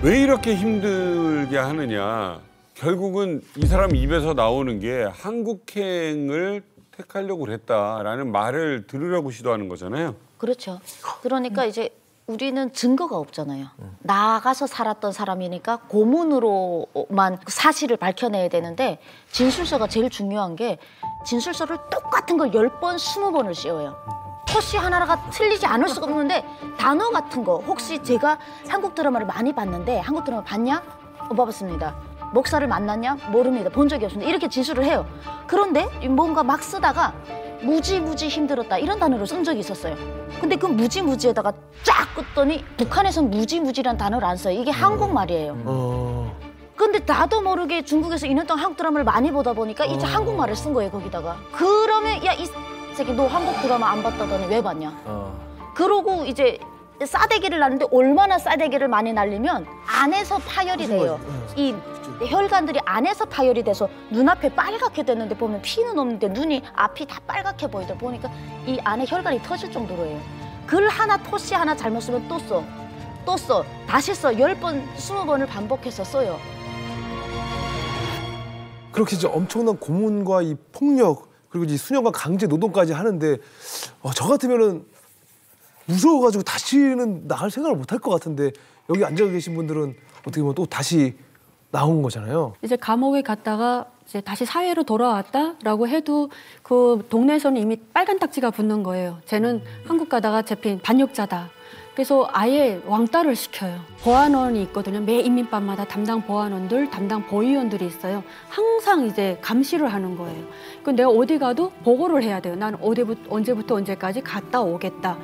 왜 이렇게 힘들게 하느냐. 결국은 이 사람 입에서 나오는 게 한국행을 택하려고 그랬다라는 말을 들으려고 시도하는 거잖아요. 그렇죠. 그러니까 이제 우리는 증거가 없잖아요. 나가서 살았던 사람이니까 고문으로만 사실을 밝혀내야 되는데 진술서가 제일 중요한 게 진술서를 똑같은 걸 10번, 20번을 씌워요. 토시 하나가 틀리지 않을 수가 없는데 단어 같은 거 혹시 제가 한국 드라마를 많이 봤는데 한국 드라마 봤냐? 봐봤습니다. 목사를 만났냐? 모릅니다. 본 적이 없습니다. 이렇게 진술을 해요. 그런데 뭔가 막 쓰다가 무지무지 힘들었다 이런 단어를 쓴 적이 있었어요. 근데 그 무지무지에다가 쫙 끄더니 북한에서는 무지무지란 단어를 안 써요. 이게 한국말이에요. 근데 나도 모르게 중국에서 2년 동안 한국 드라마를 많이 보다 보니까 이제 한국말을 쓴 거예요. 거기다가. 그러면 야, 이 새끼 너 한국 드라마 안 봤다더니 왜 봤냐? 그러고 이제 싸대기를 날리는데 얼마나 싸대기를 많이 날리면 안에서 파열이 돼요. 이 혈관들이 안에서 파열이 돼서 눈앞에 빨갛게 됐는데 보면 피는 없는데 눈이 앞이 다 빨갛게 보이다 보니까 이 안에 혈관이 터질 정도로예요. 글 하나 토시 하나 잘못 쓰면 또 써. 다시 써. 10번, 20번을 반복해서 써요. 그렇게 이제 엄청난 고문과 이 폭력 그리고 이제 수년간 강제 노동까지 하는데 저 같으면은 무서워가지고 다시는 나갈 생각을 못 할 것 같은데 여기 앉아 계신 분들은 어떻게 보면 또 다시 나온 거잖아요. 이제 감옥에 갔다가 이제 다시 사회로 돌아왔다라고 해도 그 동네에서는 이미 빨간 딱지가 붙는 거예요. 쟤는 한국 가다가 잡힌 반역자다. 그래서 아예 왕따를 시켜요. 보안원이 있거든요. 매 인민밤마다 담당 보안원들, 담당 보위원들이 있어요. 항상 이제 감시를 하는 거예요. 그 내가 어디 가도 보고를 해야 돼요. 난 언제부터 언제까지 갔다 오겠다.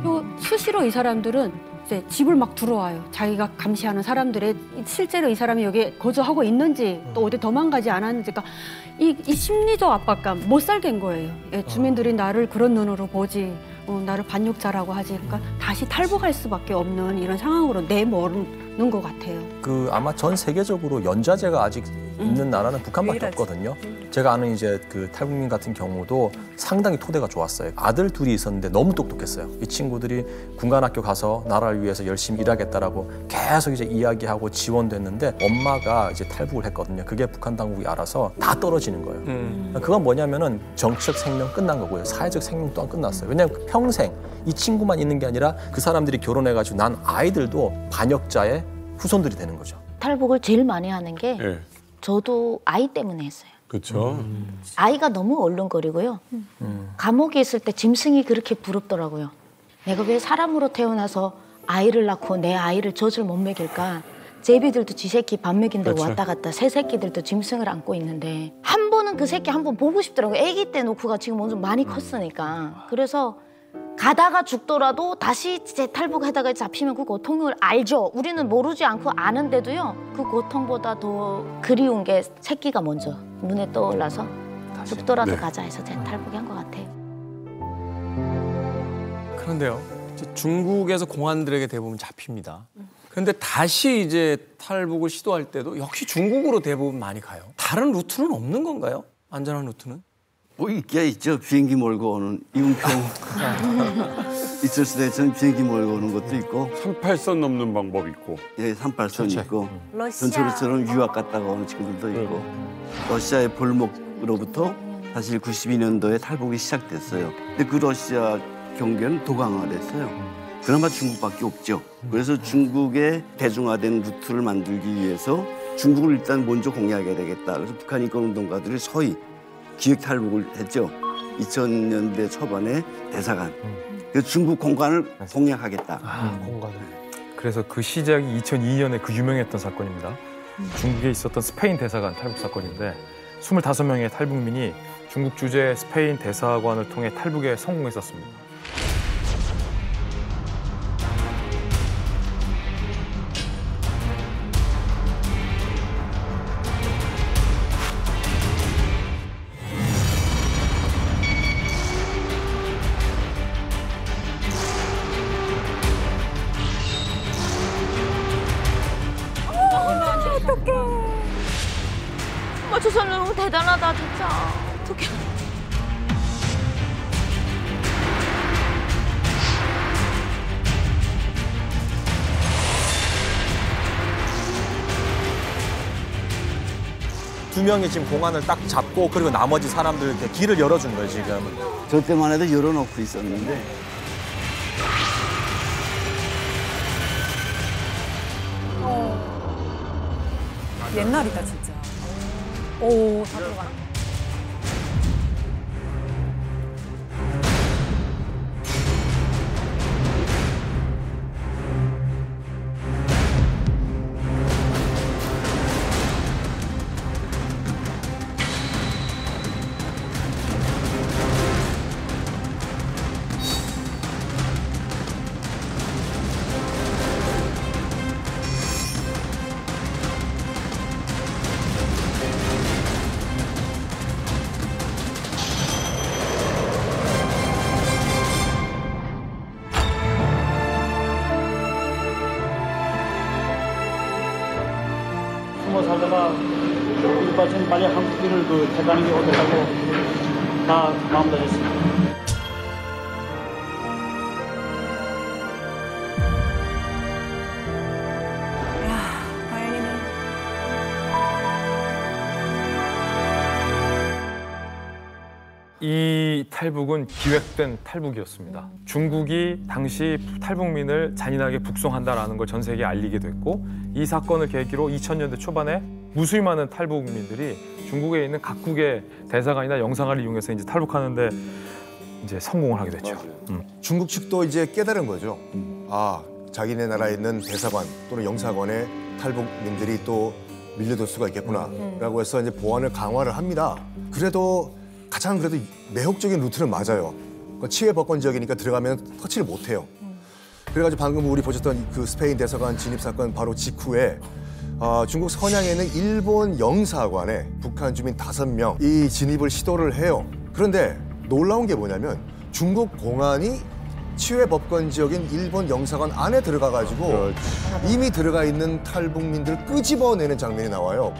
그리고 수시로 이 사람들은 이제 집을 막 들어와요. 자기가 감시하는 사람들의 실제로 이 사람이 여기 거주하고 있는지 또 어디 도망가지 않았는지. 그러니까 이 심리적 압박감 못 살게 한 거예요. 예, 주민들이 나를 그런 눈으로 보지. 나를 반역자라고 하지. 그러니까 다시 탈북할 수밖에 없는 이런 상황으로 내몰는 것 같아요. 그 아마 전 세계적으로 연좌제가 아직 있는 나라는 북한밖에 없거든요. 제가 아는 이제 그 탈북민 같은 경우도 상당히 토대가 좋았어요. 아들 둘이 있었는데 너무 똑똑했어요. 이 친구들이 군관학교 가서 나라를 위해서 열심히 일하겠다라고 계속 이제 이야기하고 지원됐는데 엄마가 이제 탈북을 했거든요. 그게 북한 당국이 알아서 다 떨어지는 거예요. 그건 뭐냐면은 정치적 생명 끝난 거고요. 사회적 생명 또한 끝났어요. 왜냐하면 평생 이 친구만 있는 게 아니라 그 사람들이 결혼해가지고 난 아이들도 반역자의 후손들이 되는 거죠. 탈북을 제일 많이 하는 게 저도 아이 때문에 했어요. 그렇죠. 아이가 너무 얼른거리고요. 감옥에 있을 때 짐승이 그렇게 부럽더라고요. 내가 왜 사람으로 태어나서 아이를 낳고 내 아이를 젖을 못 먹일까? 제비들도 지 새끼 밥 먹인다고 왔다 갔다 새 새끼들도 짐승을 안고 있는데 한 번은 그 새끼 한 번 보고 싶더라고요. 아기 때 놓고가 지금 엄청 많이 컸으니까. 그래서 가다가 죽더라도 다시 재탈북하다가 잡히면 그 고통을 알죠. 우리는 모르지 않고 아는데도요. 그 고통보다 더 그리운 게 새끼가 먼저 눈에 떠올라서 죽더라도 가자 해서 재탈북한 것 같아요. 그런데요. 중국에서 공안들에게 대부분 잡힙니다. 그런데 다시 이제 탈북을 시도할 때도 역시 중국으로 대부분 많이 가요. 다른 루트는 없는 건가요? 안전한 루트는? 뭐 있게 있죠. 비행기 몰고 오는 이운평 있을 수도 있는 비행기 몰고 오는 것도 있고 38선 넘는 방법 있고 예, 38선 있고 러시아. 전철처럼 유학 갔다가 오는 친구들도 있고 러시아의 볼목으로부터 사실 92년도에 탈북이 시작됐어요. 근데 그 러시아 경계는 도강화됐어요. 그나마 중국밖에 없죠. 그래서 중국의 대중화된 루트를 만들기 위해서 중국을 일단 먼저 공략해야 되겠다. 그래서 북한 인권운동가들이 서히 기획 탈북을 했죠. 2000년대 초반에 대사관. 그래서 중국 공간을 공략하겠다. 공간을. 그래서 그 시작이 2002년에 그 유명했던 사건입니다. 중국에 있었던 스페인 대사관 탈북 사건인데 25명의 탈북민이 중국 주재 스페인 대사관을 통해 탈북에 성공했었습니다. 엄마 저 사람 너무 대단하다 진짜. 어떡해. 두 명이 지금 공안을 딱 잡고 그리고 나머지 사람들 이렇게 길을 열어준 거예요 지금. 저 때만 해도 열어놓고 있었는데 옛날이다 진짜. 오, 다 들어가네. 숨어 살다가 일바지는 빨리 한국인을 대단히 얻으려고 다 마음다졌습니다. 이 탈북은 기획된 탈북이었습니다. 중국이 당시 탈북민을 잔인하게 북송한다라는 걸 전 세계에 알리게 됐고 이 사건을 계기로 2000년대 초반에 무수히 많은 탈북민들이 중국에 있는 각국의 대사관이나 영사관을 이용해서 이제 탈북하는데 이제 성공을 하게 됐죠. 중국 측도 이제 깨달은 거죠. 아, 자기네 나라에 있는 대사관 또는 영사관에 탈북민들이 또 밀려들 수가 있겠구나라고 해서 이제 보안을 강화를 합니다. 그래도 가장 그래도 매혹적인 루트는 맞아요. 그러니까 치외 법권 지역이니까 들어가면 터치를 못 해요. 그래가지고 방금 우리 보셨던 그 스페인 대사관 진입 사건 바로 직후에 중국 선양에 있는 일본 영사관에 북한 주민 5명 이 진입을 시도를 해요. 그런데 놀라운 게 뭐냐면 중국 공안이 치외 법권 지역인 일본 영사관 안에 들어가가지고 이미 들어가 있는 탈북민들을 끄집어내는 장면이 나와요.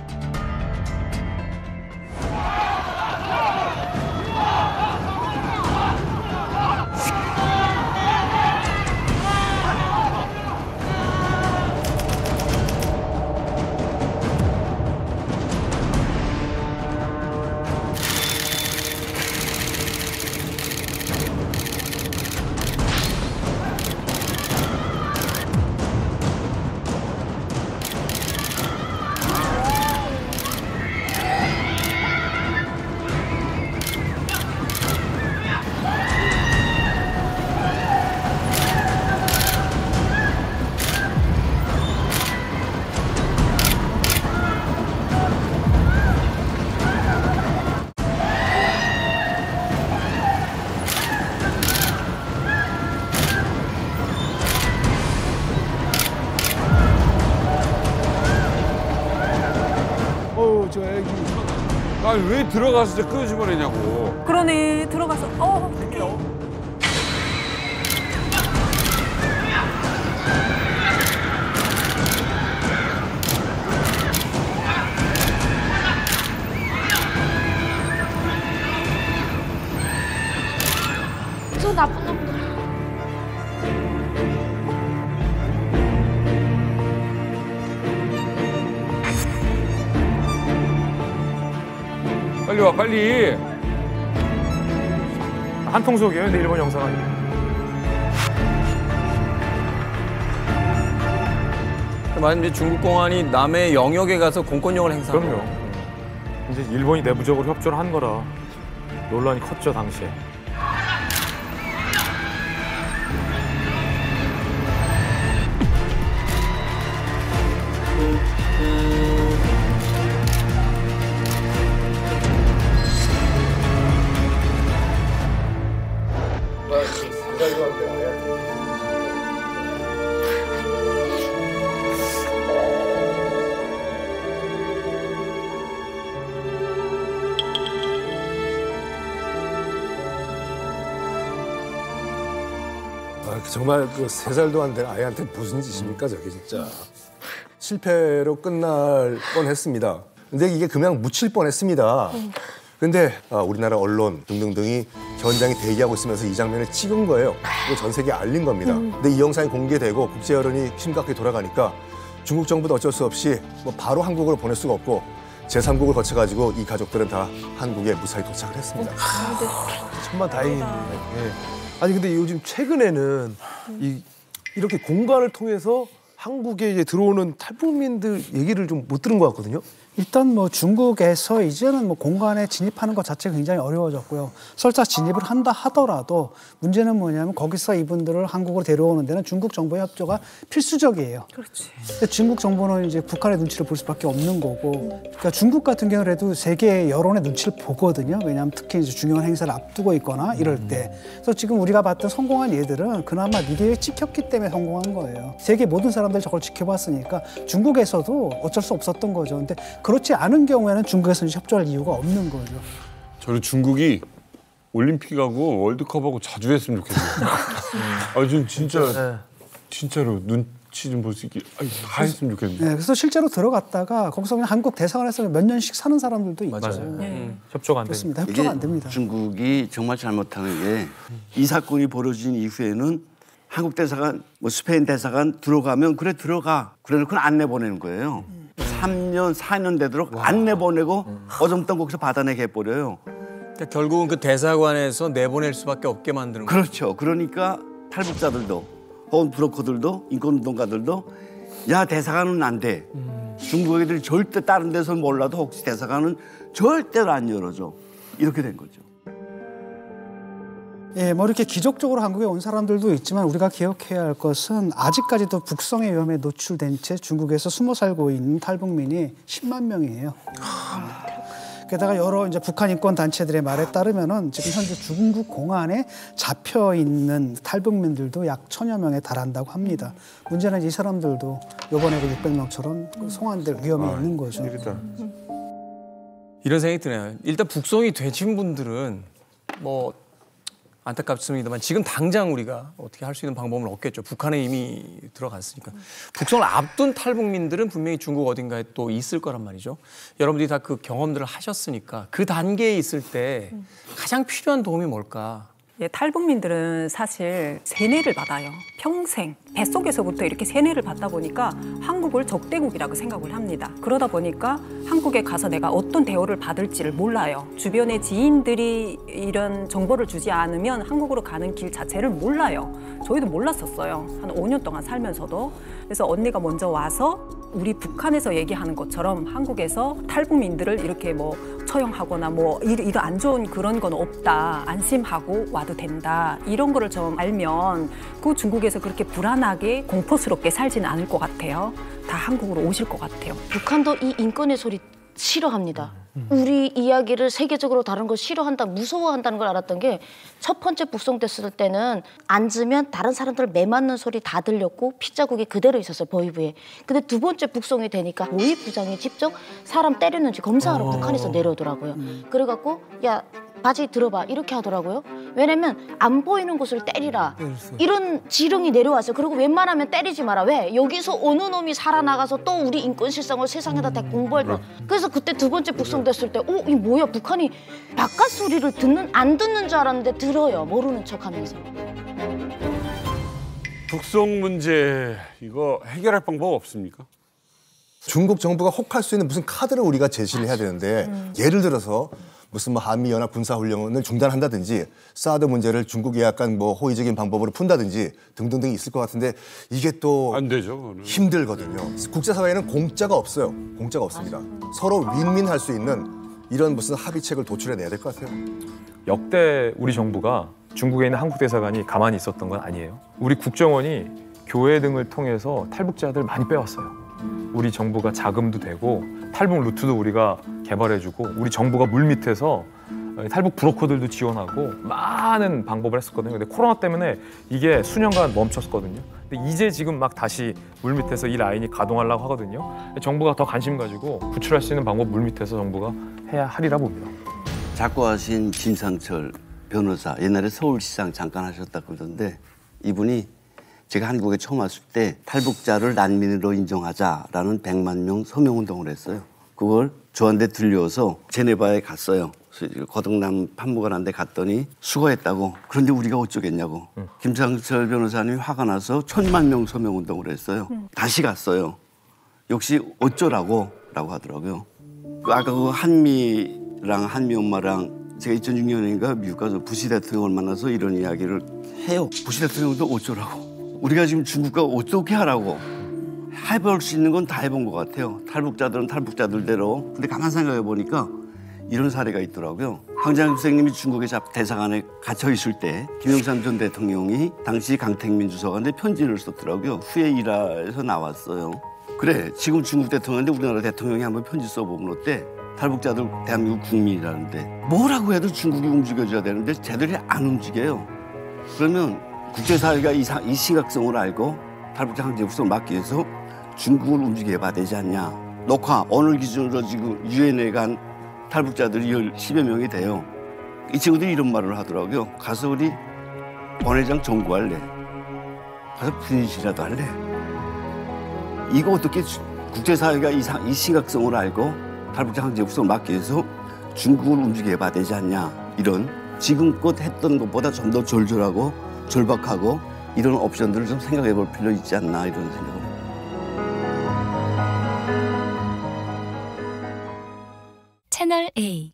저 애기. 아니 왜 들어가서 이제 끄집어내냐고. 그러네, 들어가서. 어떡해. 저 나쁜 놈들. 빨리 와 빨리. 한 통속이에요, 근데 일본 영사관이. 만약에 중국 공안이 남의 영역에 가서 공권력을 행사하는 그럼요. 이제 일본이 내부적으로 협조를 한 거라 논란이 컸죠, 당시에. 정말 그 3살도 안 된 아이한테 무슨 짓입니까 저게 진짜. 실패로 끝날 뻔했습니다. 근데 이게 그냥 묻힐 뻔했습니다. 근데 우리나라 언론 등등등이 현장에 대기하고 있으면서 이 장면을 찍은 거예요. 전 세계에 알린 겁니다. 근데 이 영상이 공개되고 국제 여론이 심각하게 돌아가니까 중국 정부도 어쩔 수 없이 뭐 바로 한국으로 보낼 수가 없고 제3국을 거쳐가지고 이 가족들은 다 한국에 무사히 도착을 했습니다. 정말 다행이네요. 예. 아니 근데 요즘 최근에는 이렇게 공간을 통해서 한국에 이제 들어오는 탈북민들 얘기를 좀 못 들은 것 같거든요. 일단 뭐 중국에서 이제는 뭐 공간에 진입하는 것 자체가 굉장히 어려워졌고요. 설사 진입을 한다 하더라도 문제는 뭐냐면 거기서 이분들을 한국으로 데려오는 데는 중국 정부의 협조가 필수적이에요. 그렇지. 근데 중국 정부는 이제 북한의 눈치를 볼 수밖에 없는 거고, 그러니까 중국 같은 경우는 그래도 세계 여론의 눈치를 보거든요. 왜냐하면 특히 이제 중요한 행사를 앞두고 있거나 이럴 때. 그래서 지금 우리가 봤던 성공한 예들은 그나마 미디어에 찍혔기 때문에 성공한 거예요. 세계 모든 사람들이 저걸 지켜봤으니까 중국에서도 어쩔 수 없었던 거죠. 근데 그렇지 않은 경우에는 중국에서는 협조할 이유가 없는 거죠. 저는 중국이 올림픽하고 월드컵하고 자주 했으면 좋겠어요. 좀 진짜로 눈치 좀 볼 수 있게 다 했으면 좋겠는데. 네, 그래서 실제로 들어갔다가 거기서 그냥 한국 대사관에서 몇 년씩 사는 사람들도 있죠. 맞아요. 협조가 안 됩니다. 협조가 안 됩니다. 중국이 정말 잘못하는 게 이 사건이 벌어진 이후에는 한국 대사관, 뭐 스페인 대사관 들어가면 그래 들어가 그래놓고 안 내보내는 거예요. 3년, 4년 되도록 안 내보내고 어정쩡 거기서 받아내게 해버려요. 그러니까 결국은 그 대사관에서 내보낼 수밖에 없게 만드는 거예요. 그렇죠. 그러니까 탈북자들도 혹은 브로커들도 인권운동가들도 야 대사관은 안 돼. 중국 애들이 절대 다른 데서 몰라도 혹시 대사관은 절대로 안 열어줘. 이렇게 된 거죠. 예, 뭐 이렇게 기적적으로 한국에 온 사람들도 있지만 우리가 기억해야 할 것은 아직까지도 북성의 위험에 노출된 채 중국에서 숨어 살고 있는 탈북민이 10만 명이에요. 게다가 여러 이제 북한 인권 단체들의 말에 따르면은 지금 현재 중국 공안에 잡혀 있는 탈북민들도 약 1000여 명에 달한다고 합니다. 문제는 이 사람들도 이번에 그 600명처럼 송환될 위험이 있는 거죠. 이런 생각이 드네요. 일단 북송이 되신 분들은 뭐 안타깝습니다만 지금 당장 우리가 어떻게 할 수 있는 방법은 없겠죠. 북한에 이미 들어갔으니까. 북송을 앞둔 탈북민들은 분명히 중국 어딘가에 또 있을 거란 말이죠. 여러분들이 다 그 경험들을 하셨으니까 그 단계에 있을 때 가장 필요한 도움이 뭘까? 예, 탈북민들은 사실 세뇌를 받아요. 평생 뱃속에서부터 이렇게 세뇌를 받다 보니까 한국을 적대국이라고 생각을 합니다. 그러다 보니까 한국에 가서 내가 어떤 대우를 받을지를 몰라요. 주변의 지인들이 이런 정보를 주지 않으면 한국으로 가는 길 자체를 몰라요. 저희도 몰랐었어요. 한 5년 동안 살면서도. 그래서 언니가 먼저 와서 우리 북한에서 얘기하는 것처럼 한국에서 탈북민들을 이렇게 뭐 처형하거나 뭐 이런 안 좋은 그런 건 없다. 안심하고 와도 된다. 이런 거를 좀 알면 그 중국에서 그렇게 불안하게 공포스럽게 살지는 않을 것 같아요. 다 한국으로 오실 것 같아요. 북한도 이 인권의 소리 싫어합니다. 우리 이야기를 세계적으로 다른 걸 싫어한다, 무서워한다는 걸 알았던 게 첫 번째 북송됐을 때는 앉으면 다른 사람들 매맞는 소리 다 들렸고 핏자국이 그대로 있었어요, 보위부에. 근데 두 번째 북송이 되니까 보위부장이 직접 사람 때렸는지 검사하러 북한에서 내려오더라고요. 그래갖고 야 바지 들어봐 이렇게 하더라고요. 왜냐면 안 보이는 곳을 때리라 이런 지령이 내려왔어요. 그리고 웬만하면 때리지 마라. 왜? 여기서 어느 놈이 살아나가서 또 우리 인권 실상을 세상에다 다 공부할 거야. 그래서 그때 두 번째 북송됐을 때 이 뭐야 북한이 바깥 소리를 안 듣는 줄 알았는데 들어요. 모르는 척하면서. 북송 문제 이거 해결할 방법 없습니까? 중국 정부가 혹할 수 있는 무슨 카드를 우리가 제시를 해야 되는데 예를 들어서 무슨 뭐 한미연합 군사훈련을 중단한다든지 사드 문제를 중국이 약간 뭐 호의적인 방법으로 푼다든지 등등등이 있을 것 같은데 이게 또 안 되죠, 그거는. 힘들거든요. 국제사회에는 공짜가 없어요. 공짜가 없습니다. 서로 윈윈할 수 있는 이런 무슨 합의책을 도출해내야 될 것 같아요. 역대 우리 정부가 중국에 있는 한국 대사관이 가만히 있었던 건 아니에요. 우리 국정원이 교회 등을 통해서 탈북자들 많이 빼왔어요. 우리 정부가 자금도 되고 탈북 루트도 우리가 개발해주고 우리 정부가 물밑에서 탈북 브로커들도 지원하고 많은 방법을 했었거든요. 근데 코로나 때문에 이게 수년간 멈췄거든요. 근데 이제 지금 막 다시 물밑에서 이 라인이 가동하려고 하거든요. 정부가 더 관심 가지고 구출할 수 있는 방법 물밑에서 정부가 해야 하리라 봅니다. 작고하신 김상철 변호사 옛날에 서울시장 잠깐 하셨다 그러던데 이분이 제가 한국에 처음 왔을 때 탈북자를 난민으로 인정하자라는 100만 명 서명운동을 했어요. 그걸 저한테 들려서 제네바에 갔어요. 거듭남 판무관한 데 갔더니 수고했다고. 그런데 우리가 어쩌겠냐고. 김창철 변호사님이 화가 나서 1000만 명 서명운동을 했어요. 다시 갔어요. 역시 어쩌라고 라고 하더라고요. 아까 그 한미랑 한미 엄마랑 제가 2006년인가 미국 가서 부시 대통령을 만나서 이런 이야기를 해요. 부시 대통령도 어쩌라고. 우리가 지금 중국과 어떻게 하라고. 해볼 수 있는 건 다 해본 것 같아요. 탈북자들은 탈북자들대로. 근데 가만 생각해 보니까 이런 사례가 있더라고요. 황장엽 선생님이 중국의 대사관에 갇혀 있을 때 김영삼 전 대통령이 당시 강택민 주석한테 편지를 썼더라고요. 후에 일하에서 나왔어요. 그래, 지금 중국 대통령인데 우리나라 대통령이 한번 편지 써보면 어때? 탈북자들 대한민국 국민이라는데 뭐라고 해도 중국이 움직여줘야 되는데 쟤들이 안 움직여요. 그러면 국제사회가 이 심각성을 알고 탈북자 강제 북송을 막기 위해서 중국을 움직여봐야 되지 않냐. 녹화 오늘 기준으로 지금 유엔에 간 탈북자들이 10여 명이 돼요. 이 친구들이 이런 말을 하더라고요. 가서 우리 원회장 정구할래. 가서 분신이라도 할래. 이거 어떻게 국제사회가 이 심각성을 알고 탈북자 강제 북송을 막기 위해서 중국을 움직여봐야 되지 않냐. 이런 지금껏 했던 것보다 좀 더 절절하고 절박하고 이런 옵션들을 좀 생각해 볼 필요 있지 않나 이런 생각을 합니다. 채널 A